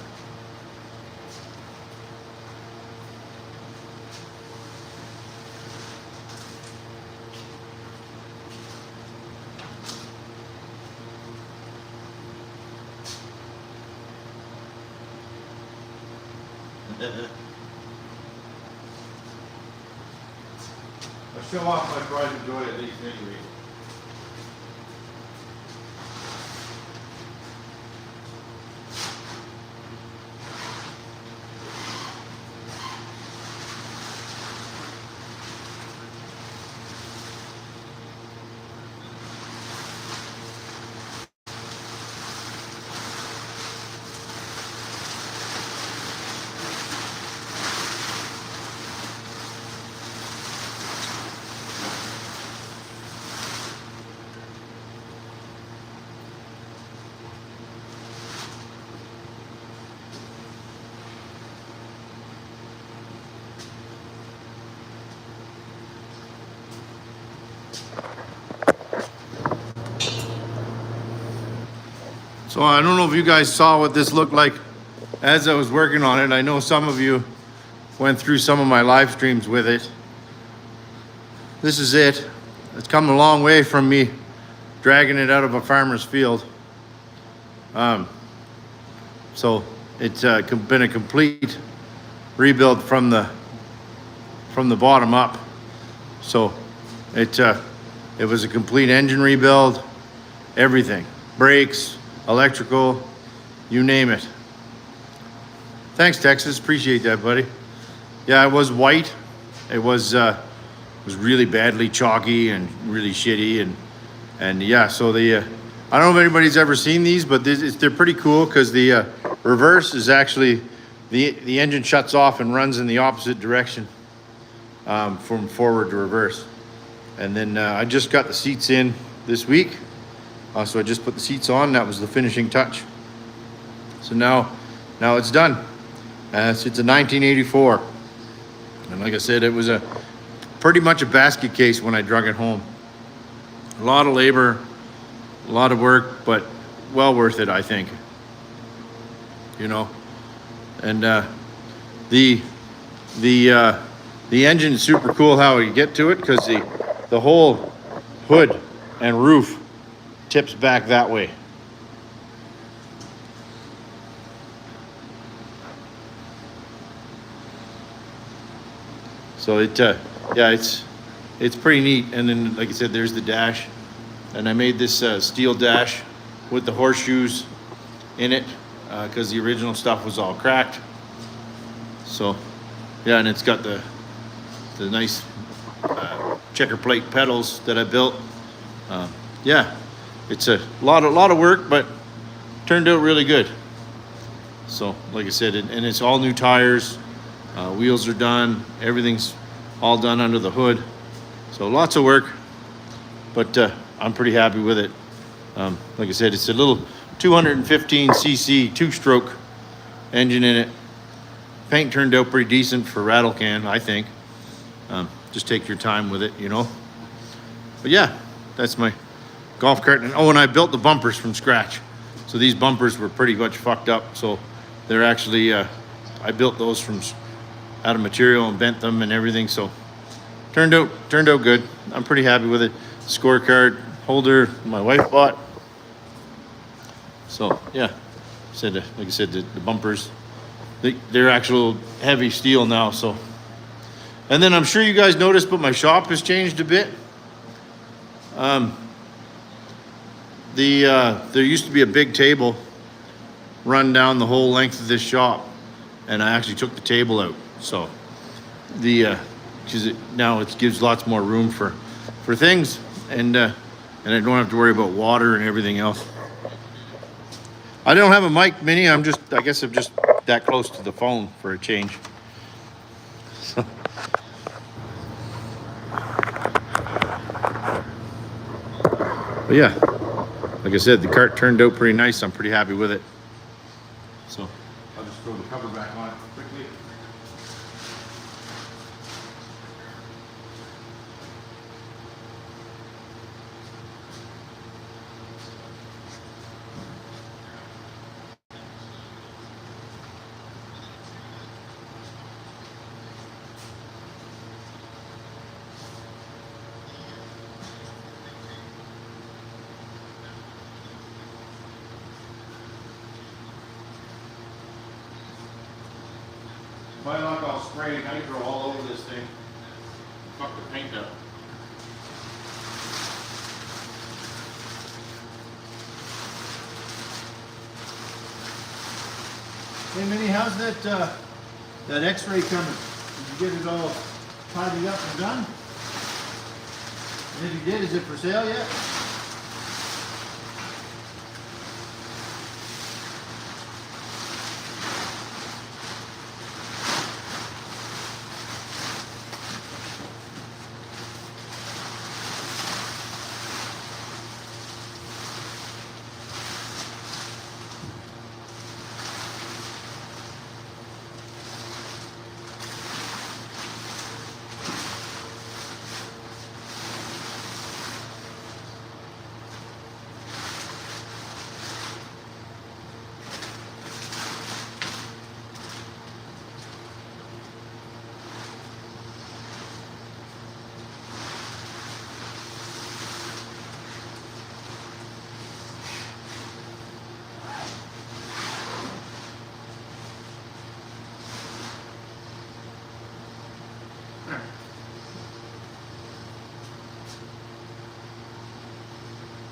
I'll show off my pride and joy at least anyway. So I don't know if you guys saw what this looked like as I was working on it. I know some of you went through some of my live streams with it. This is it. It's come a long way from me dragging it out of a farmer's field. So it's been a complete rebuild from the bottom up. So it was a complete engine rebuild, everything, brakes, electrical, you name it. Thanks, Texas. Appreciate that, buddy. Yeah, it was white. It was really badly chalky and really shitty, and yeah. So the I don't know if anybody's ever seen these, but they're pretty cool because the reverse is actually the engine shuts off and runs in the opposite direction from forward to reverse. And then I just got the seats in this week. So I just put the seats on. That was the finishing touch. So now it's done. It's a 1984, and like I said, it was pretty much a basket case when I drug it home. A lot of labor, a lot of work, but well worth it, I think. You know, and the engine is super cool how you get to it because the whole hood and roof tips back that way. So yeah, it's pretty neat. And then, like I said, there's the dash, and I made this steel dash with the horseshoes in it because the original stuff was all cracked. So yeah, and it's got the nice checker plate pedals that I built. Yeah. It's a lot of work, but turned out really good. So, like I said, and it's all new tires, wheels are done, everything's all done under the hood. So lots of work, but I'm pretty happy with it. Like I said, it's a little 215cc two-stroke engine in it. Paint turned out pretty decent for rattle can, I think. Just take your time with it, you know. But yeah, that's my golf cart. And I built the bumpers from scratch. So these bumpers were pretty much fucked up. So they're actually, I built those out of material and bent them and everything. So turned out good. I'm pretty happy with it. Scorecard holder my wife bought. So yeah, like I said, the bumpers, they're actual heavy steel now. So, and then I'm sure you guys noticed, but my shop has changed a bit. There used to be a big table run down the whole length of this shop, and I actually took the table out. So now it gives lots more room for things, and I don't have to worry about water and everything else. I don't have a mic, Minnie. I guess I'm just that close to the phone for a change. So. But yeah. Like I said, the cart turned out pretty nice. I'm pretty happy with it. So I'll just throw the cover back on it quickly. My luck, I'll spray nitro all over this thing. Fuck the paint up. Hey Minnie, how's that X-ray coming? Did you get it all tidied up and done? And if you did, is it for sale yet?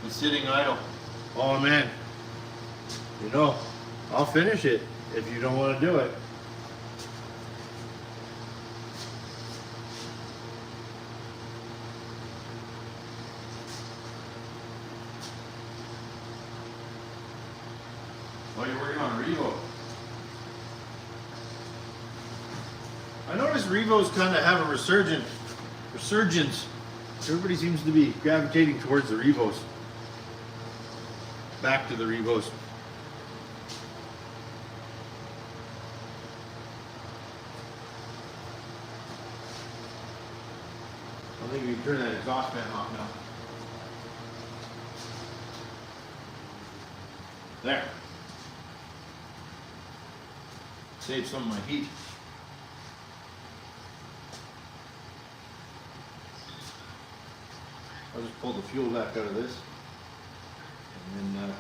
It's sitting idle. Oh man, you know, I'll finish it if you don't want to do it. Oh, you're working on Revo. I noticed Revos kind of have a resurgence. Everybody seems to be gravitating towards the Revos. Back to the Revos. I think we can turn that exhaust fan off now. There. Save some of my heat. I'll just pull the fuel back out of this. And then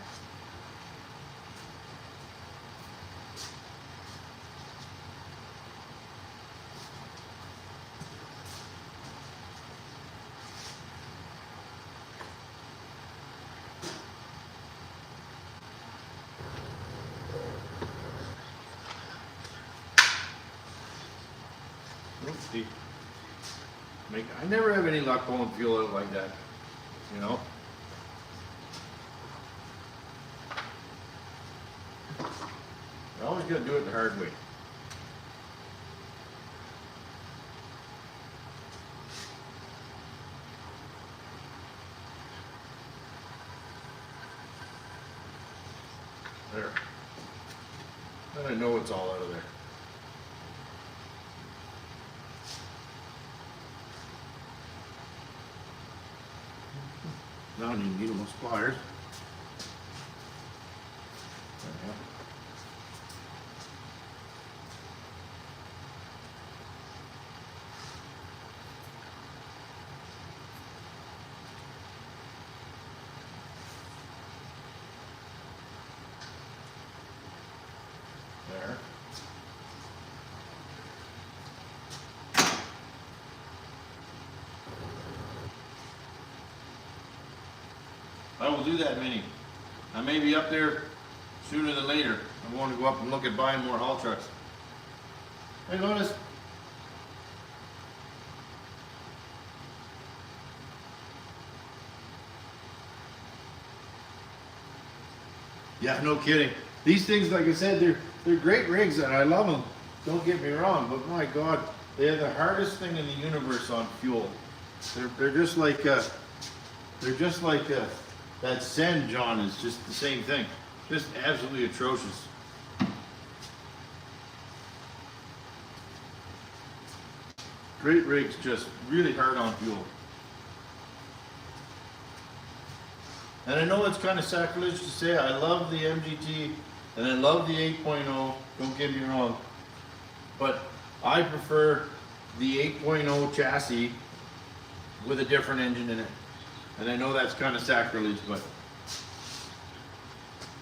oopsie. I never have any luck pulling fuel out like that, you know. I always gotta do it the hard way. There. Then I know it's all out of there. Now I need needle pliers. There we go. There. I will do that, Minnie. I may be up there sooner than later. I want to go up and look at buying more haul trucks. Hey, Lotus. Yeah, no kidding. These things, like I said, they're great rigs and I love them. Don't get me wrong, but my God, they're the hardest thing in the universe on fuel. They're just like that Sen, John, is just the same thing. Just absolutely atrocious. Great rigs, just really hard on fuel. And I know it's kind of sacrilege to say I love the MGT and I love the 8.0, don't get me wrong. But I prefer the 8.0 chassis with a different engine in it. And I know that's kind of sacrilege, but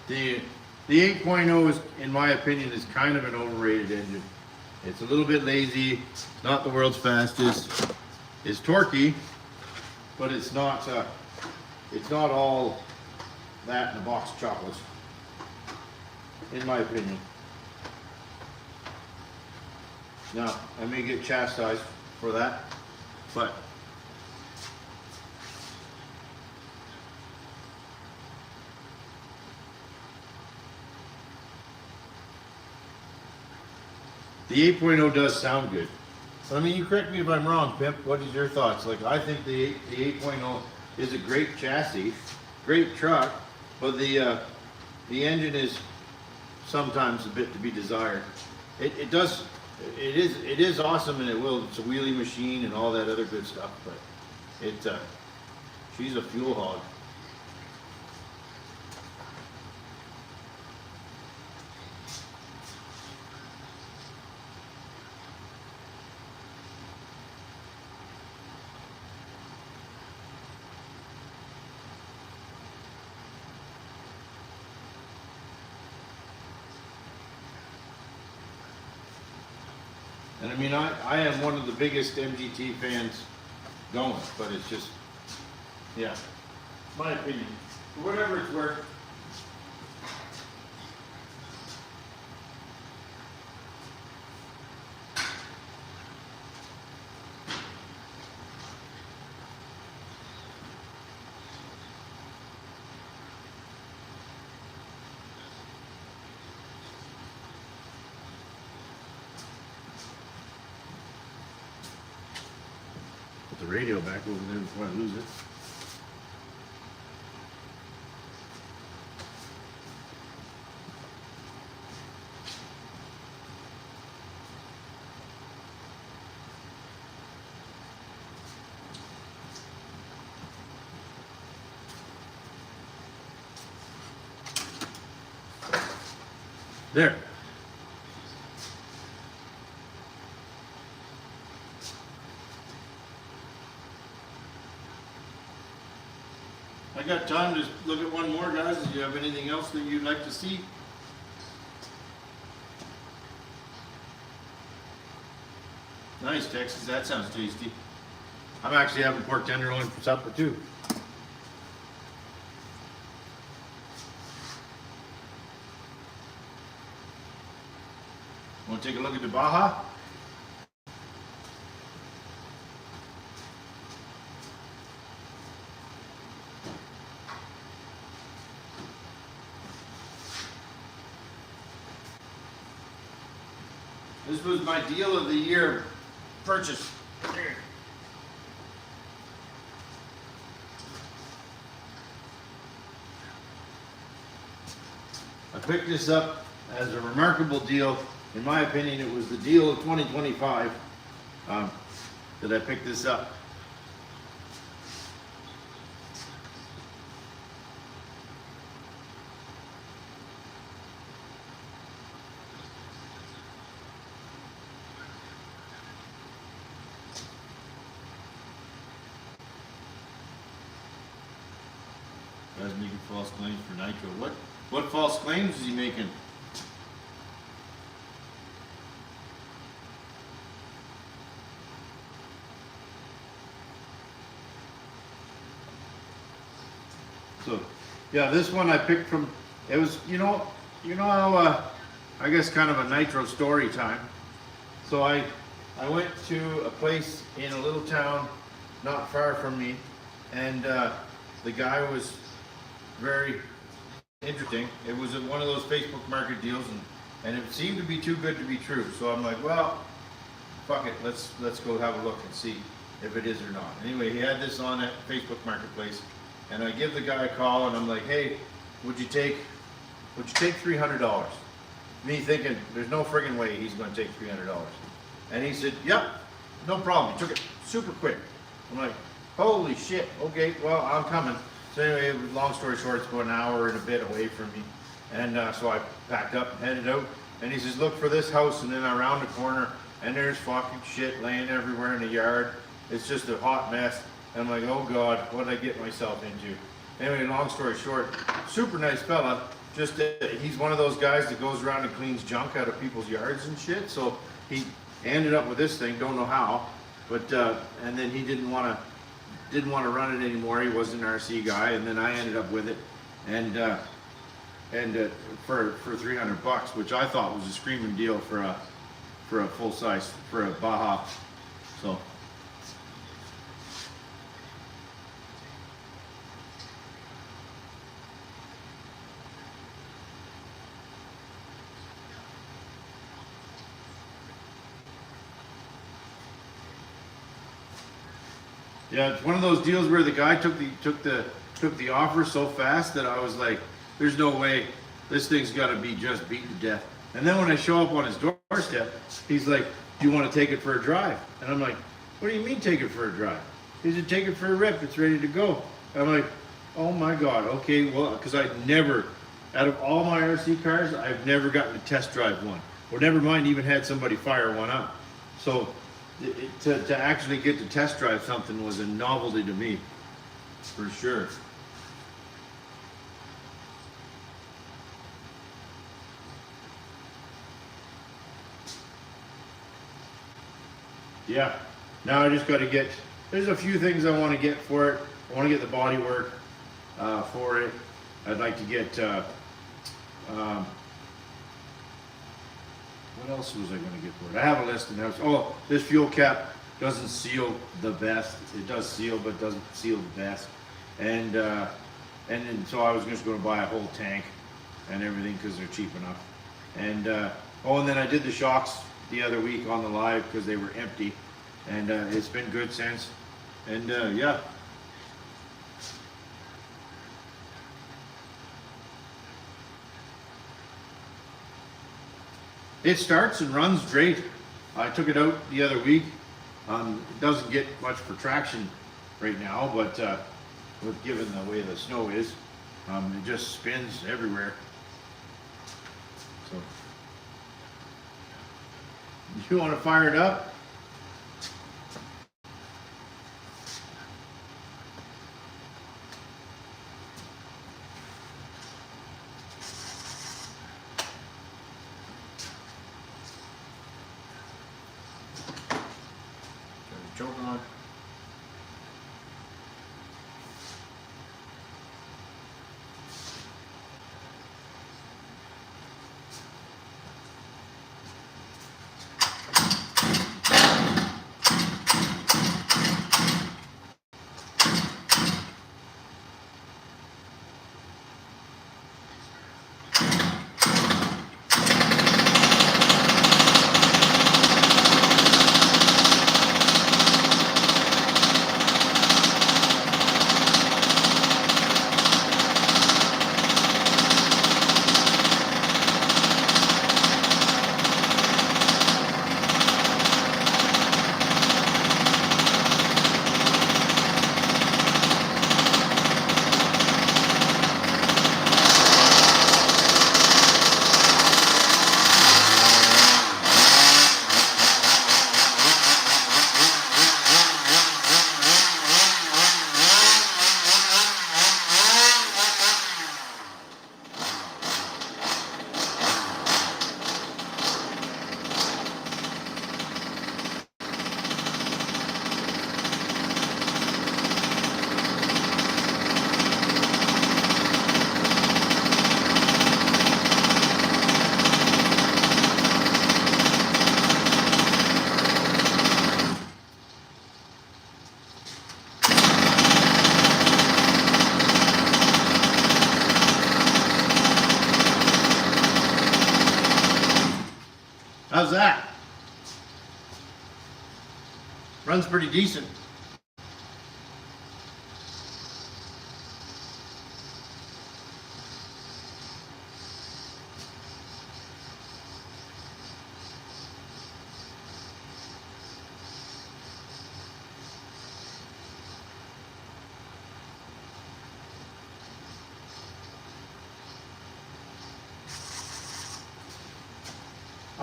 the 8.0 is, in my opinion, is kind of an overrated engine. It's a little bit lazy, not the world's fastest. It's torquey, but it's not all that in a box of chocolates, in my opinion. Now, I may get chastised for that, but the 8.0 does sound good. I mean, you correct me if I'm wrong, Pimp. What is your thoughts? Like, I think the 8.0 is a great chassis, great truck, but the engine is sometimes a bit to be desired. It is awesome, and it's a wheelie machine and all that other good stuff, but she's a fuel hog. And I mean, I am one of the biggest MGT fans going, but it's just, yeah, my opinion. For whatever it's worth. The radio back over there before I lose it. There. I got time to look at one more, guys. Do you have anything else that you'd like to see? Nice, Texas. That sounds tasty. I'm actually having pork tenderloin for supper too. Want to take a look at the Baja? This was my deal of the year purchase. I picked this up as a remarkable deal. In my opinion, it was the deal of 2025 that I picked this up. Guys making false claims for nitro. What false claims is he making? So, yeah, this one I picked from. It was, you know how I guess kind of a nitro story time. So I went to a place in a little town not far from me, and the guy was very interesting. It was one of those Facebook market deals, and it seemed to be too good to be true. So I'm like, well, fuck it, let's go have a look and see if it is or not. Anyway, he had this on at Facebook Marketplace, and I give the guy a call, and I'm like, hey, would you take $300? Me thinking, there's no friggin' way he's going to take $300. And he said, yep, no problem. He took it super quick. I'm like, holy shit, okay, well, I'm coming. So anyway, long story short, it's about an hour and a bit away from me. And so I packed up and headed out. And he says, look for this house, and then around the corner, and there's fucking shit laying everywhere in the yard. It's just a hot mess. And I'm like, oh God, what did I get myself into? Anyway, long story short, super nice fella. Just he's one of those guys that goes around and cleans junk out of people's yards and shit. So he ended up with this thing, don't know how, but and then he didn't want to run it anymore. He wasn't an RC guy, and then I ended up with it, and for $300, which I thought was a screaming deal for a full size, for a Baja. So. Yeah, it's one of those deals where the guy took the offer so fast that I was like, "There's no way, this thing's got to be just beaten to death." And then when I show up on his doorstep, he's like, "Do you want to take it for a drive?" And I'm like, "What do you mean take it for a drive?" He said, "Take it for a rip. It's ready to go." And I'm like, "Oh my God, okay, well," because I never, out of all my RC cars, I've never gotten to test drive one, or never mind even had somebody fire one up. So. To actually get to test drive something was a novelty to me, for sure. Yeah, now I just got to get, there's a few things I want to get for it. I want to get the body work for it. I'd like to get, what else was I going to get for it? I have a list, and this fuel cap doesn't seal the best. It does seal, but doesn't seal the best. And then so I was just going to buy a whole tank and everything because they're cheap enough. And and then I did the shocks the other week on the live because they were empty, and it's been good since. And yeah. It starts and runs great. I took it out the other week. It doesn't get much for traction right now, but given the way the snow is, it just spins everywhere. So, you want to fire it up? Choke on. How's that? Runs pretty decent.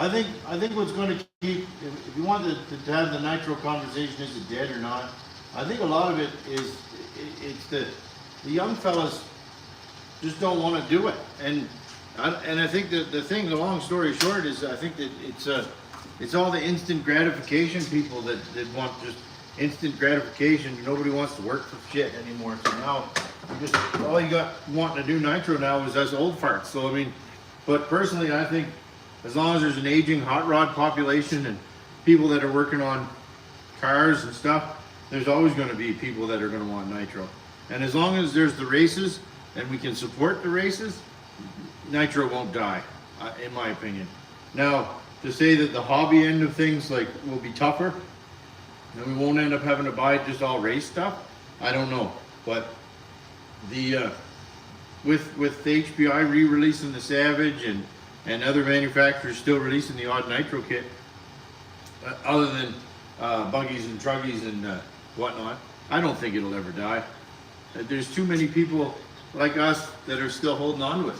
I think what's going to keep, if you want to have the nitro conversation, is it dead or not? I think a lot of it is, it's the young fellas just don't want to do it, and I think that the thing, the long story short, is I think that it's all the instant gratification people that want just instant gratification. Nobody wants to work for shit anymore. So now you just, all you got wanting to do nitro now is us old farts. So I mean, but personally I think as long as there's an aging hot rod population and people that are working on cars and stuff, there's always going to be people that are going to want nitro. And as long as there's the races and we can support the races, nitro won't die, in my opinion. Now, to say that the hobby end of things like will be tougher and we won't end up having to buy just all race stuff, I don't know. But the with the HPI re-releasing the Savage and other manufacturers still releasing the odd nitro kit, other than buggies and truggies and whatnot, I don't think it'll ever die. There's too many people like us that are still holding on to it.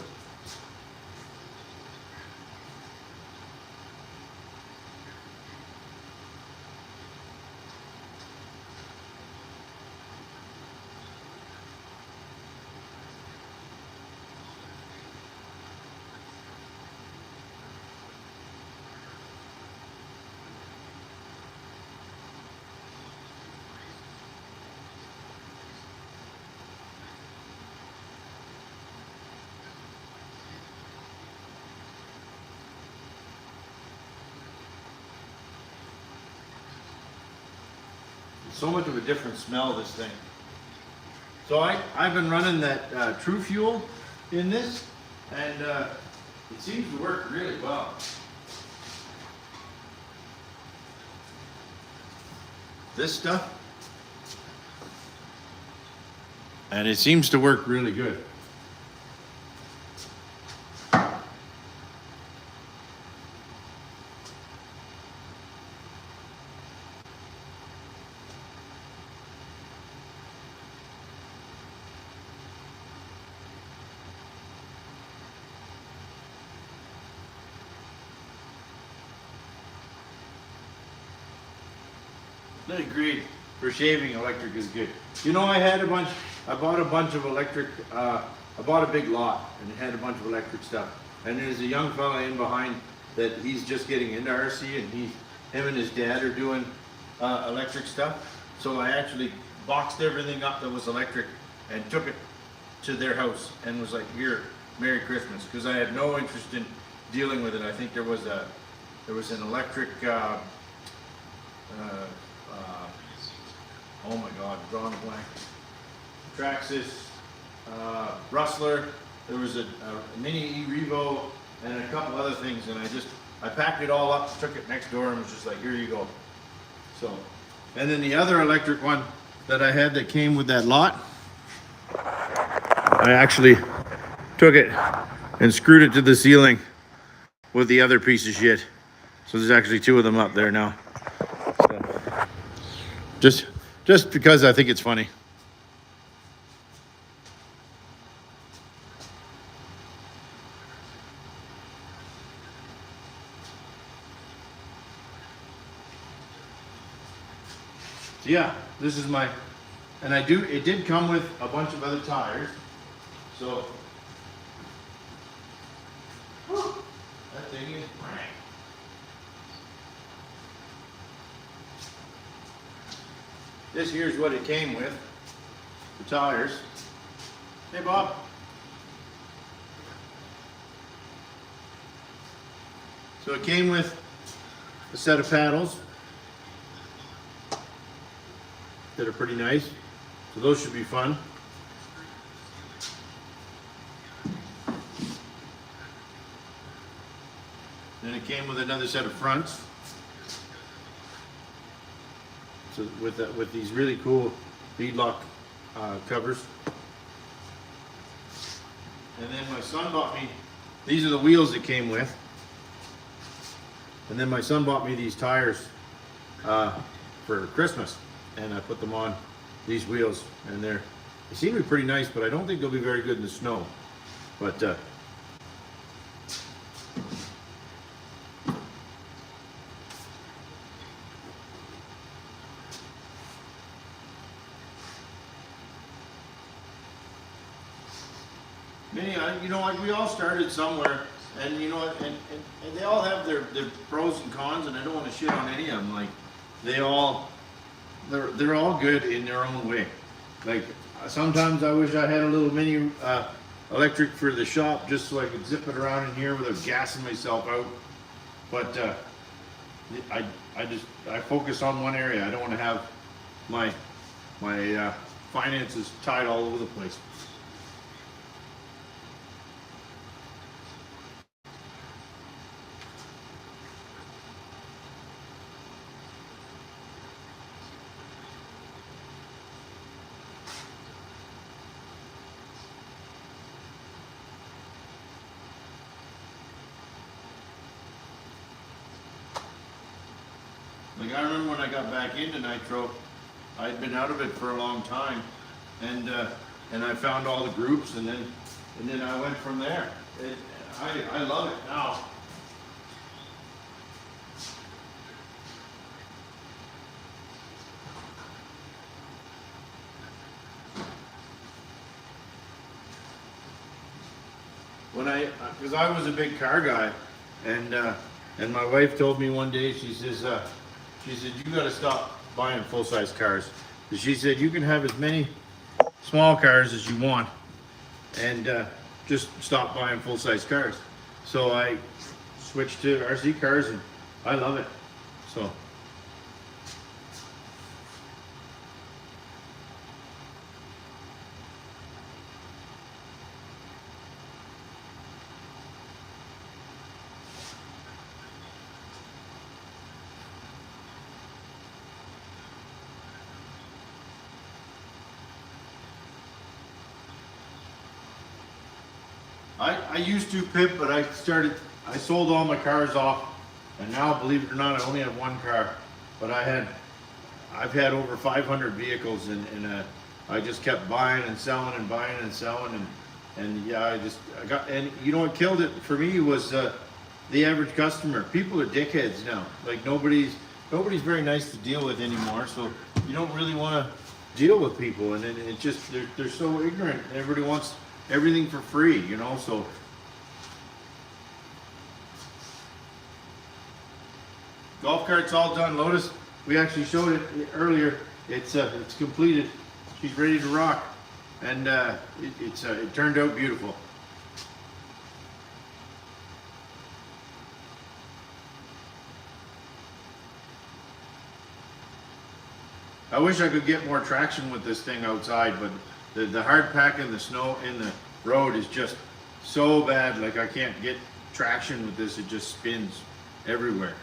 So much of a different smell, this thing. So I've been running that True Fuel in this, and it seems to work really well. This stuff, and it seems to work really good. Agreed. For shaving, electric is good. You know, I bought a bunch of electric, I bought a big lot and it had a bunch of electric stuff. And there's a young fella in behind that he's just getting into RC, and him and his dad are doing electric stuff. So I actually boxed everything up that was electric and took it to their house and was like, here, Merry Christmas. Because I had no interest in dealing with it. I think there was an electric, oh my God, drawing a blank. Traxxas, Rustler, there was a Mini E-Revo, and a couple other things, and I packed it all up, took it next door, and was just like, here you go. So, and then the other electric one that I had that came with that lot, I actually took it and screwed it to the ceiling with the other piece of shit. So there's actually two of them up there now. So, just because I think it's funny. So yeah, this is my, and it did come with a bunch of other tires. So, that thing is rank. This here's what it came with, the tires. Hey Bob. So it came with a set of paddles that are pretty nice. So those should be fun. Then it came with another set of fronts. So with these really cool beadlock covers. And then my son bought me, these are the wheels it came with. And then my son bought me these tires for Christmas, and I put them on these wheels, and they seem to be pretty nice, but I don't think they'll be very good in the snow. But you know, like we all started somewhere, And you know what, and they all have their pros and cons, and I don't wanna shit on any of them, like, they all, they're all good in their own way. Like, sometimes I wish I had a little mini, electric for the shop, just so I could zip it around in here without gassing myself out. But, I focus on one area. I don't wanna have my finances tied all over the place. Like, I remember when I got back into Nitro, I'd been out of it for a long time, and I found all the groups, and then I went from there. I love it now. Because I was a big car guy, and my wife told me one day, she said, you got to stop buying full-size cars. She said, you can have as many small cars as you want, and just stop buying full-size cars. So I switched to RC cars, and I love it. So. I used to pimp, but I sold all my cars off, and now, believe it or not, I only have one car. But I've had over 500 vehicles, and I just kept buying and selling and buying and selling, and yeah, and you know what killed it for me was the average customer. People are dickheads now. Like, nobody's very nice to deal with anymore, so you don't really want to deal with people, and it just, they're so ignorant. Everybody wants everything for free, you know, so. Golf cart's all done. Lotus, we actually showed it earlier. It's completed. She's ready to rock, and it turned out beautiful. I wish I could get more traction with this thing outside, but the hard pack and the snow in the road is just so bad. Like, I can't get traction with this. It just spins everywhere.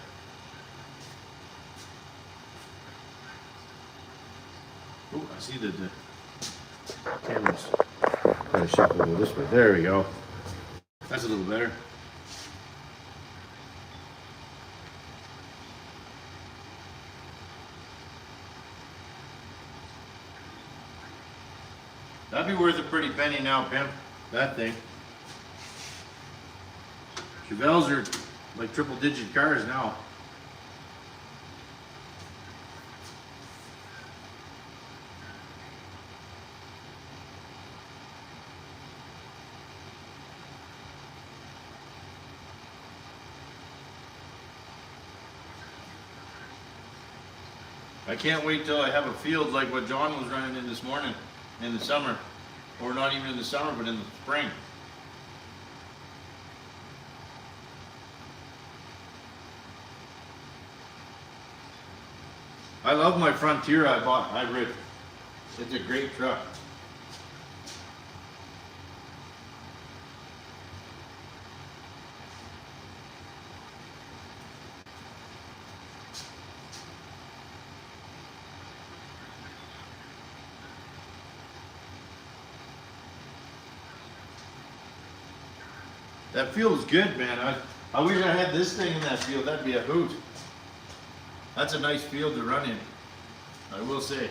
Oh, I see the camera's gonna shift a little this way. There we go. That's a little better. That'd be worth a pretty penny now, pimp. That thing. Chevelles are like triple-digit cars now. I can't wait till I have a field like what John was running in this morning in the summer, or not even in the summer, but in the spring. I love my Frontier I bought hybrid. It's a great truck. That field is good, man. I wish I had this thing in that field. That'd be a hoot. That's a nice field to run in, I will say.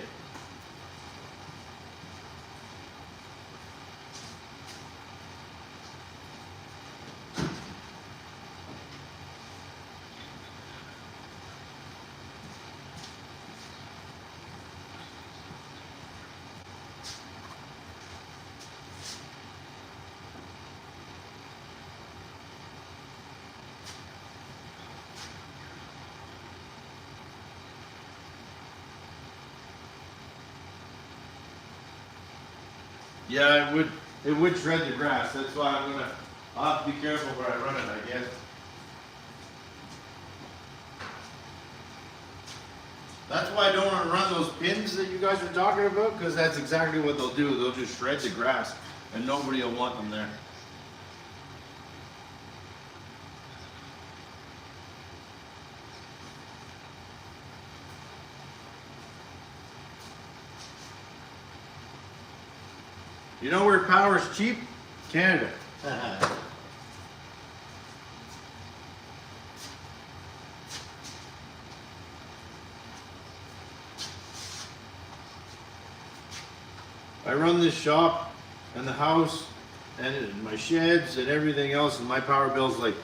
Yeah, it would shred the grass. That's why I'll have to be careful where I run it, I guess. That's why I don't want to run those pins that you guys were talking about, because that's exactly what they'll do. They'll just shred the grass, and nobody will want them there. You know where power's cheap? Canada. I run this shop and the house and my sheds and everything else, and my power bill's like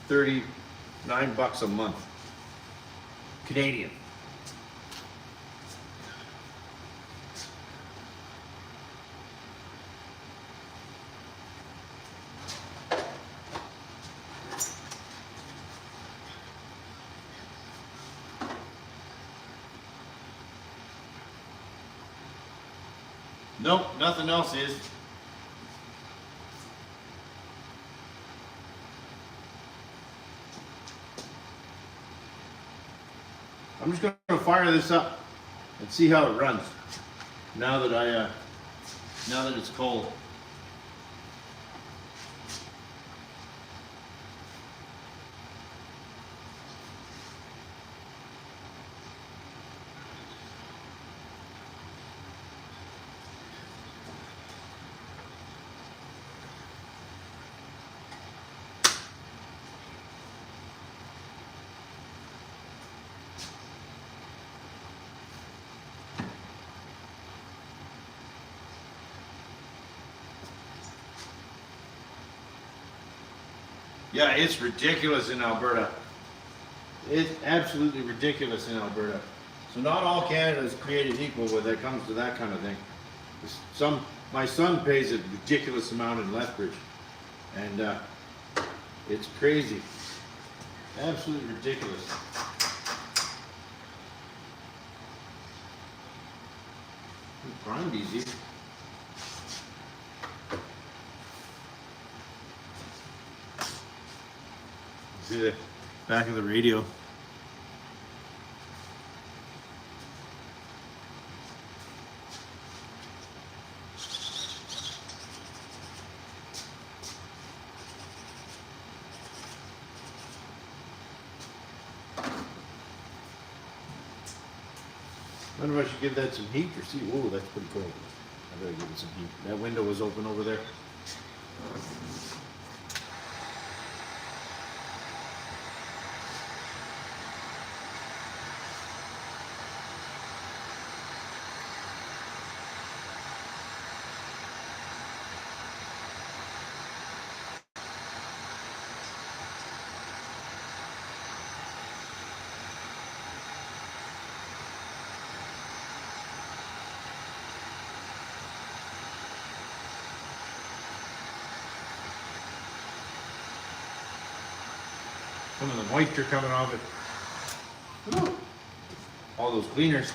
$39 a month. Canadian. Nope, nothing else is. I'm just going to fire this up and see how it runs now that it's cold. Yeah, it's ridiculous in Alberta. It's absolutely ridiculous in Alberta. So not all Canada is created equal when it comes to that kind of thing. My son pays a ridiculous amount in Lethbridge, and it's crazy. Absolutely ridiculous. Primed easy. See the back of the radio. I wonder if I should give that some heat or see. Whoa, that's pretty cold. I better give it some heat. That window was open over there. Some of the moisture coming off it. Ooh. All those cleaners.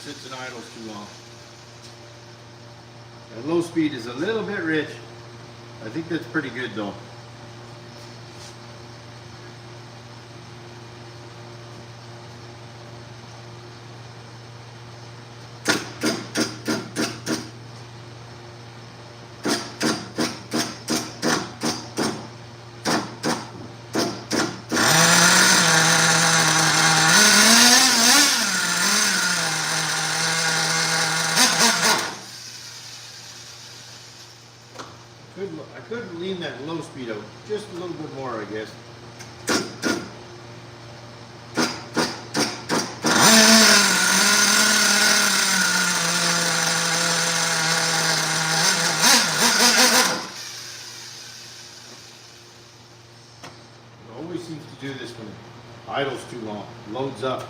sits and idles too long. That low speed is a little bit rich. I think that's pretty good though. I could lean that low speed out just a little bit more, I guess. It always seems to do this when it idles too long, loads up.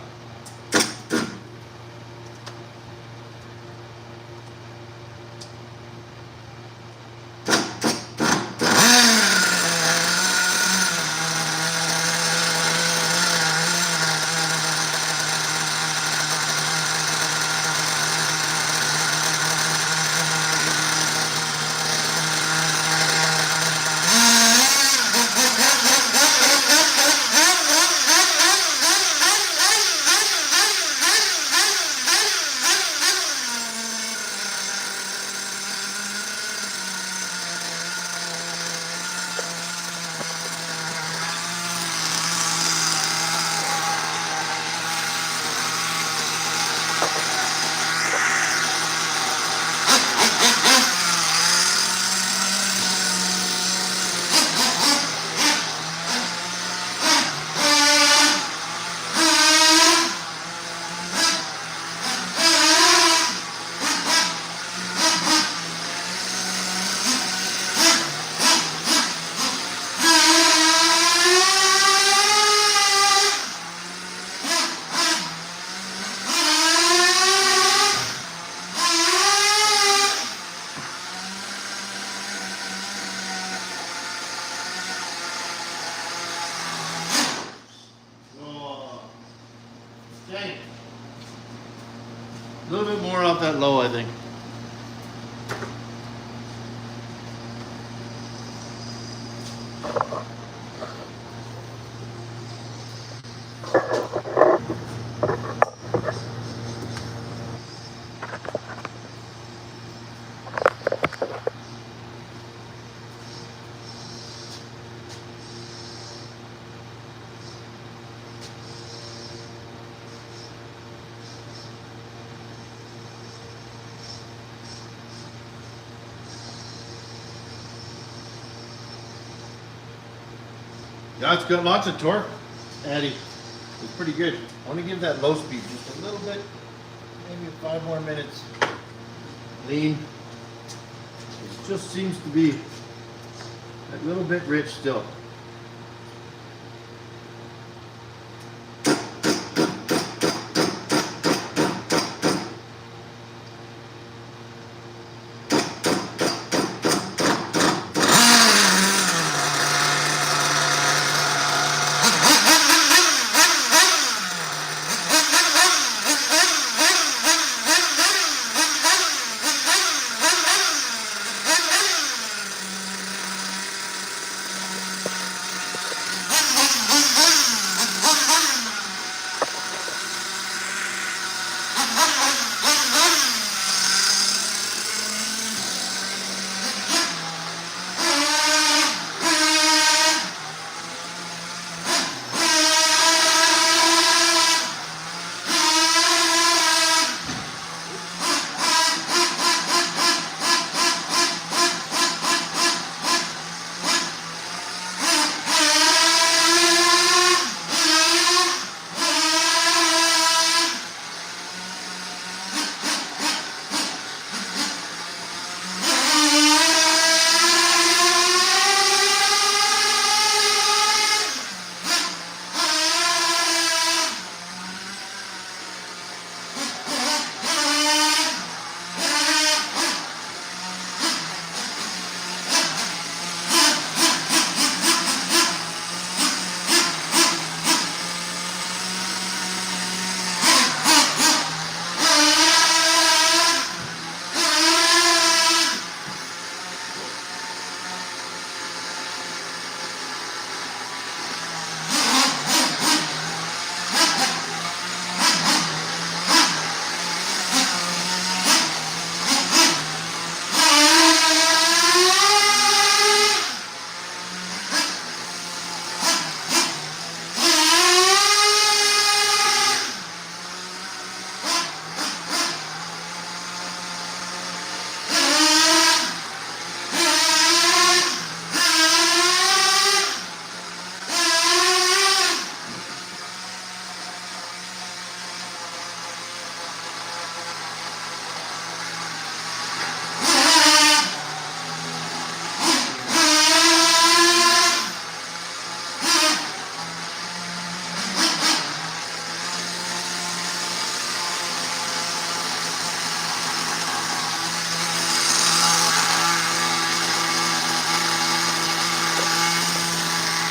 A little bit more off that low, I think. Yeah, it's got lots of torque, Addy. It's pretty good. I want to give that low speed just a little bit, maybe 5 more minutes. Lean. It just seems to be a little bit rich still.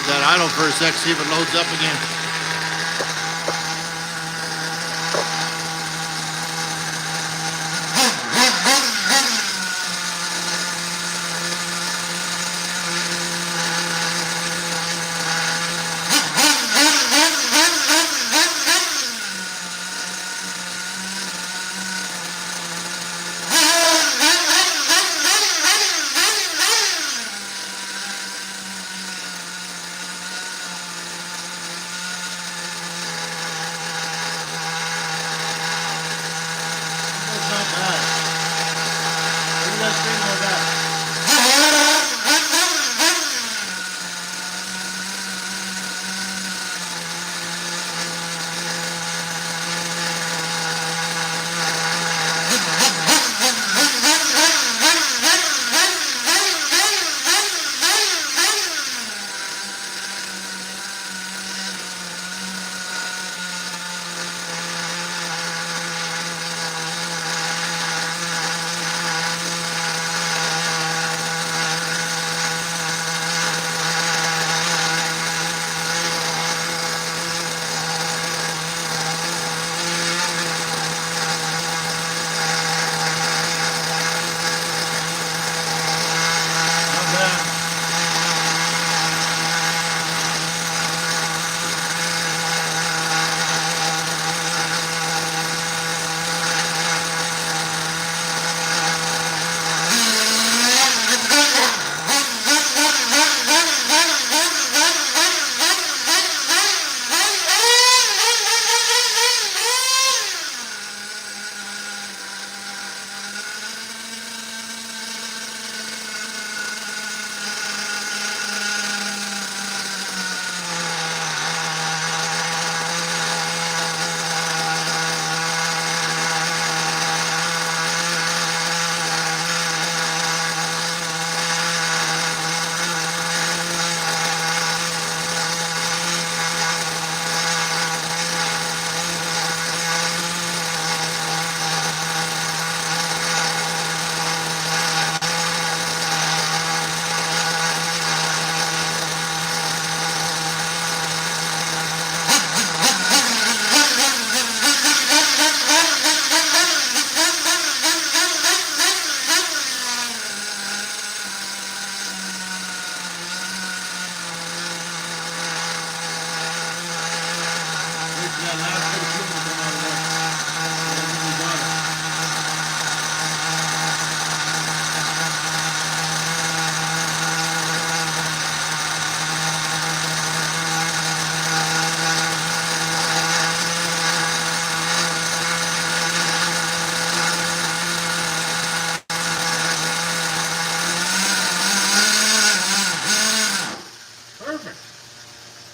that idle for a sec, see if it loads up again.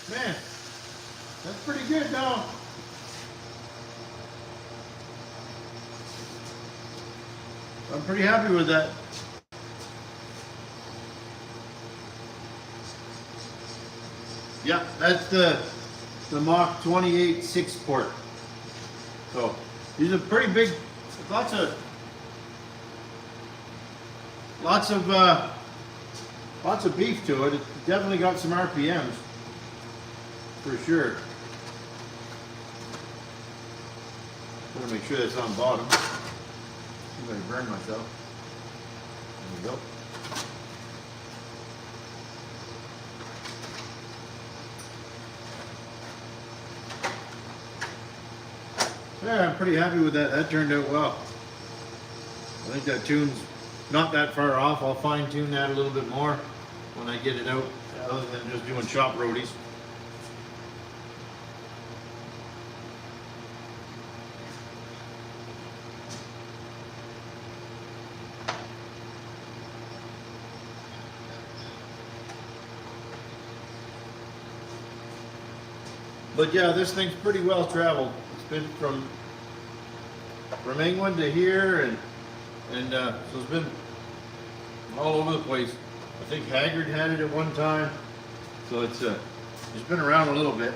Man, that's pretty good now. I'm pretty happy with that. Yeah, that's the Mach 28 6 port. So these are pretty big, lots of beef to it. It's definitely got some RPMs for sure. Gotta make sure that's on bottom. I'm gonna burn myself. There we go. Yeah, I'm pretty happy with that. That turned out well. I think that tune's not that far off. I'll fine tune that a little bit more when I get it out, other than just doing shop roadies. But yeah, this thing's pretty well traveled. It's been from England to here, and so it's been all over the place. I think Haggard had it at one time, so it's been around a little bit.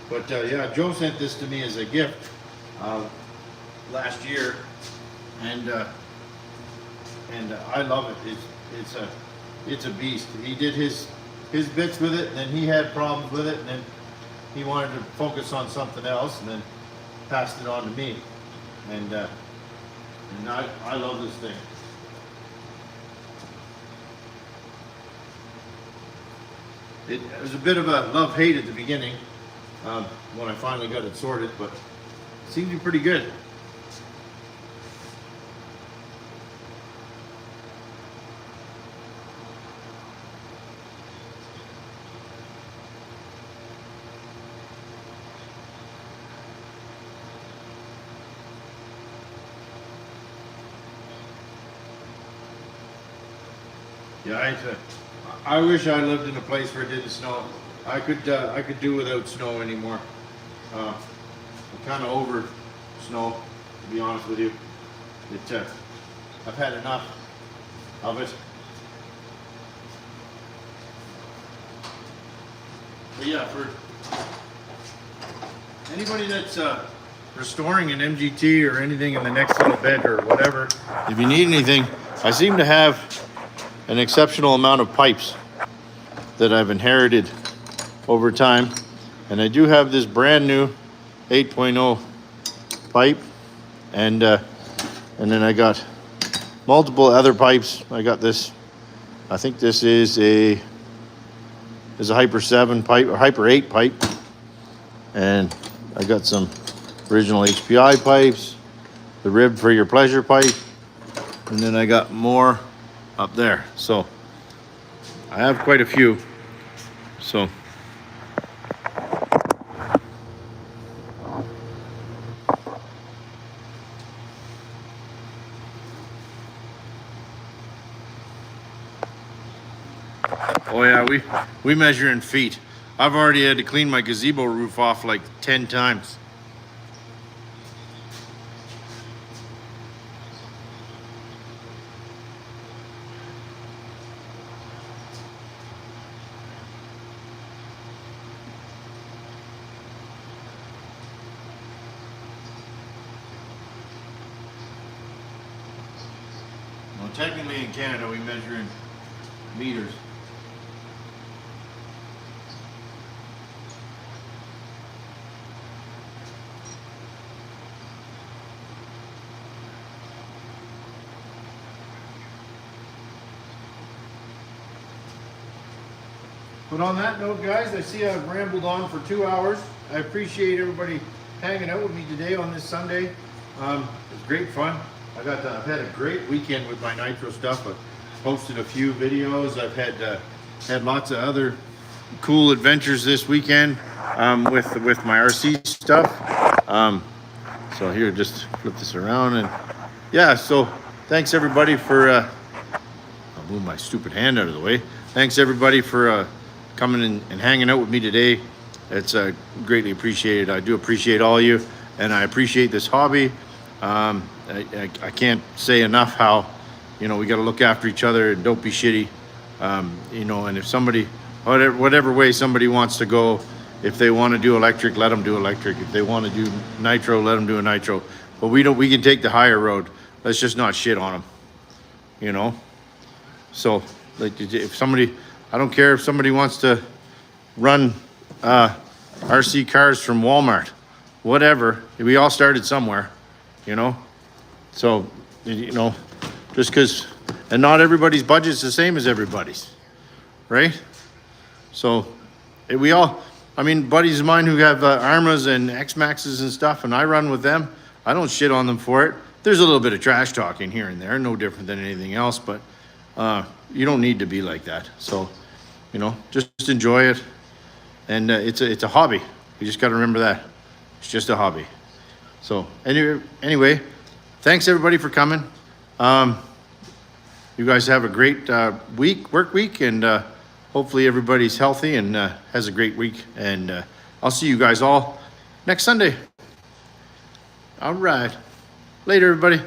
But yeah, Joe sent this to me as a gift last year, and I love it. It's a beast. He did his his bits with it, and then he had problems with it, and then he wanted to focus on something else, and then passed it on to me. And I love this thing. It was a bit of a love-hate at the beginning when I finally got it sorted, but it seemed to be pretty good. Yeah, I wish I lived in a place where it didn't snow. I could do without snow anymore. I'm kind of over snow, to be honest with you. I've had enough of it. But yeah, for anybody that's restoring an MGT or anything in the next little bit or whatever, if you need anything, I seem to have an exceptional amount of pipes that I've inherited over time, and I do have this brand new 8.0 pipe, and then I got multiple other pipes. I got this, I think this is a Hyper 7 pipe or Hyper 8 pipe, and I got some original HPI pipes, the rib for your pleasure pipe, and then I got more up there. So I have quite a few. So oh yeah, we measure in feet. I've already had to clean my gazebo roof off like 10 times. Well, technically in Canada we measure in meters. But on that note, guys, I see I've rambled on for 2 hours. I appreciate everybody hanging out with me today on this Sunday. It was great fun. I've had a great weekend with my nitro stuff. I've posted a few videos. I've had lots of other cool adventures this weekend with my RC stuff. So here, just flip this around, and yeah. So thanks everybody for. I'll move my stupid hand out of the way. Thanks everybody for coming and hanging out with me today. It's greatly appreciated. I do appreciate all of you, and I appreciate this hobby. I can't say enough how, we got to look after each other and don't be shitty. And if somebody, whatever way somebody wants to go, if they want to do electric, let them do electric. If they want to do nitro, let them do a nitro. But we can take the higher road. Let's just not shit on them, So, like, if somebody, I don't care if somebody wants to run RC cars from Walmart, whatever. We all started somewhere, So, just because, and not everybody's budget's the same as everybody's, right? So, buddies of mine who have Armas and X-Maxes and stuff, and I run with them, I don't shit on them for it. There's a little bit of trash talking here and there, no different than anything else, but you don't need to be like that. So, just enjoy it. And it's a hobby. You just got to remember that. It's just a hobby. So anyway, thanks everybody for coming. You guys have a great work week, and hopefully everybody's healthy and has a great week. And I'll see you guys all next Sunday. All right. Later, everybody.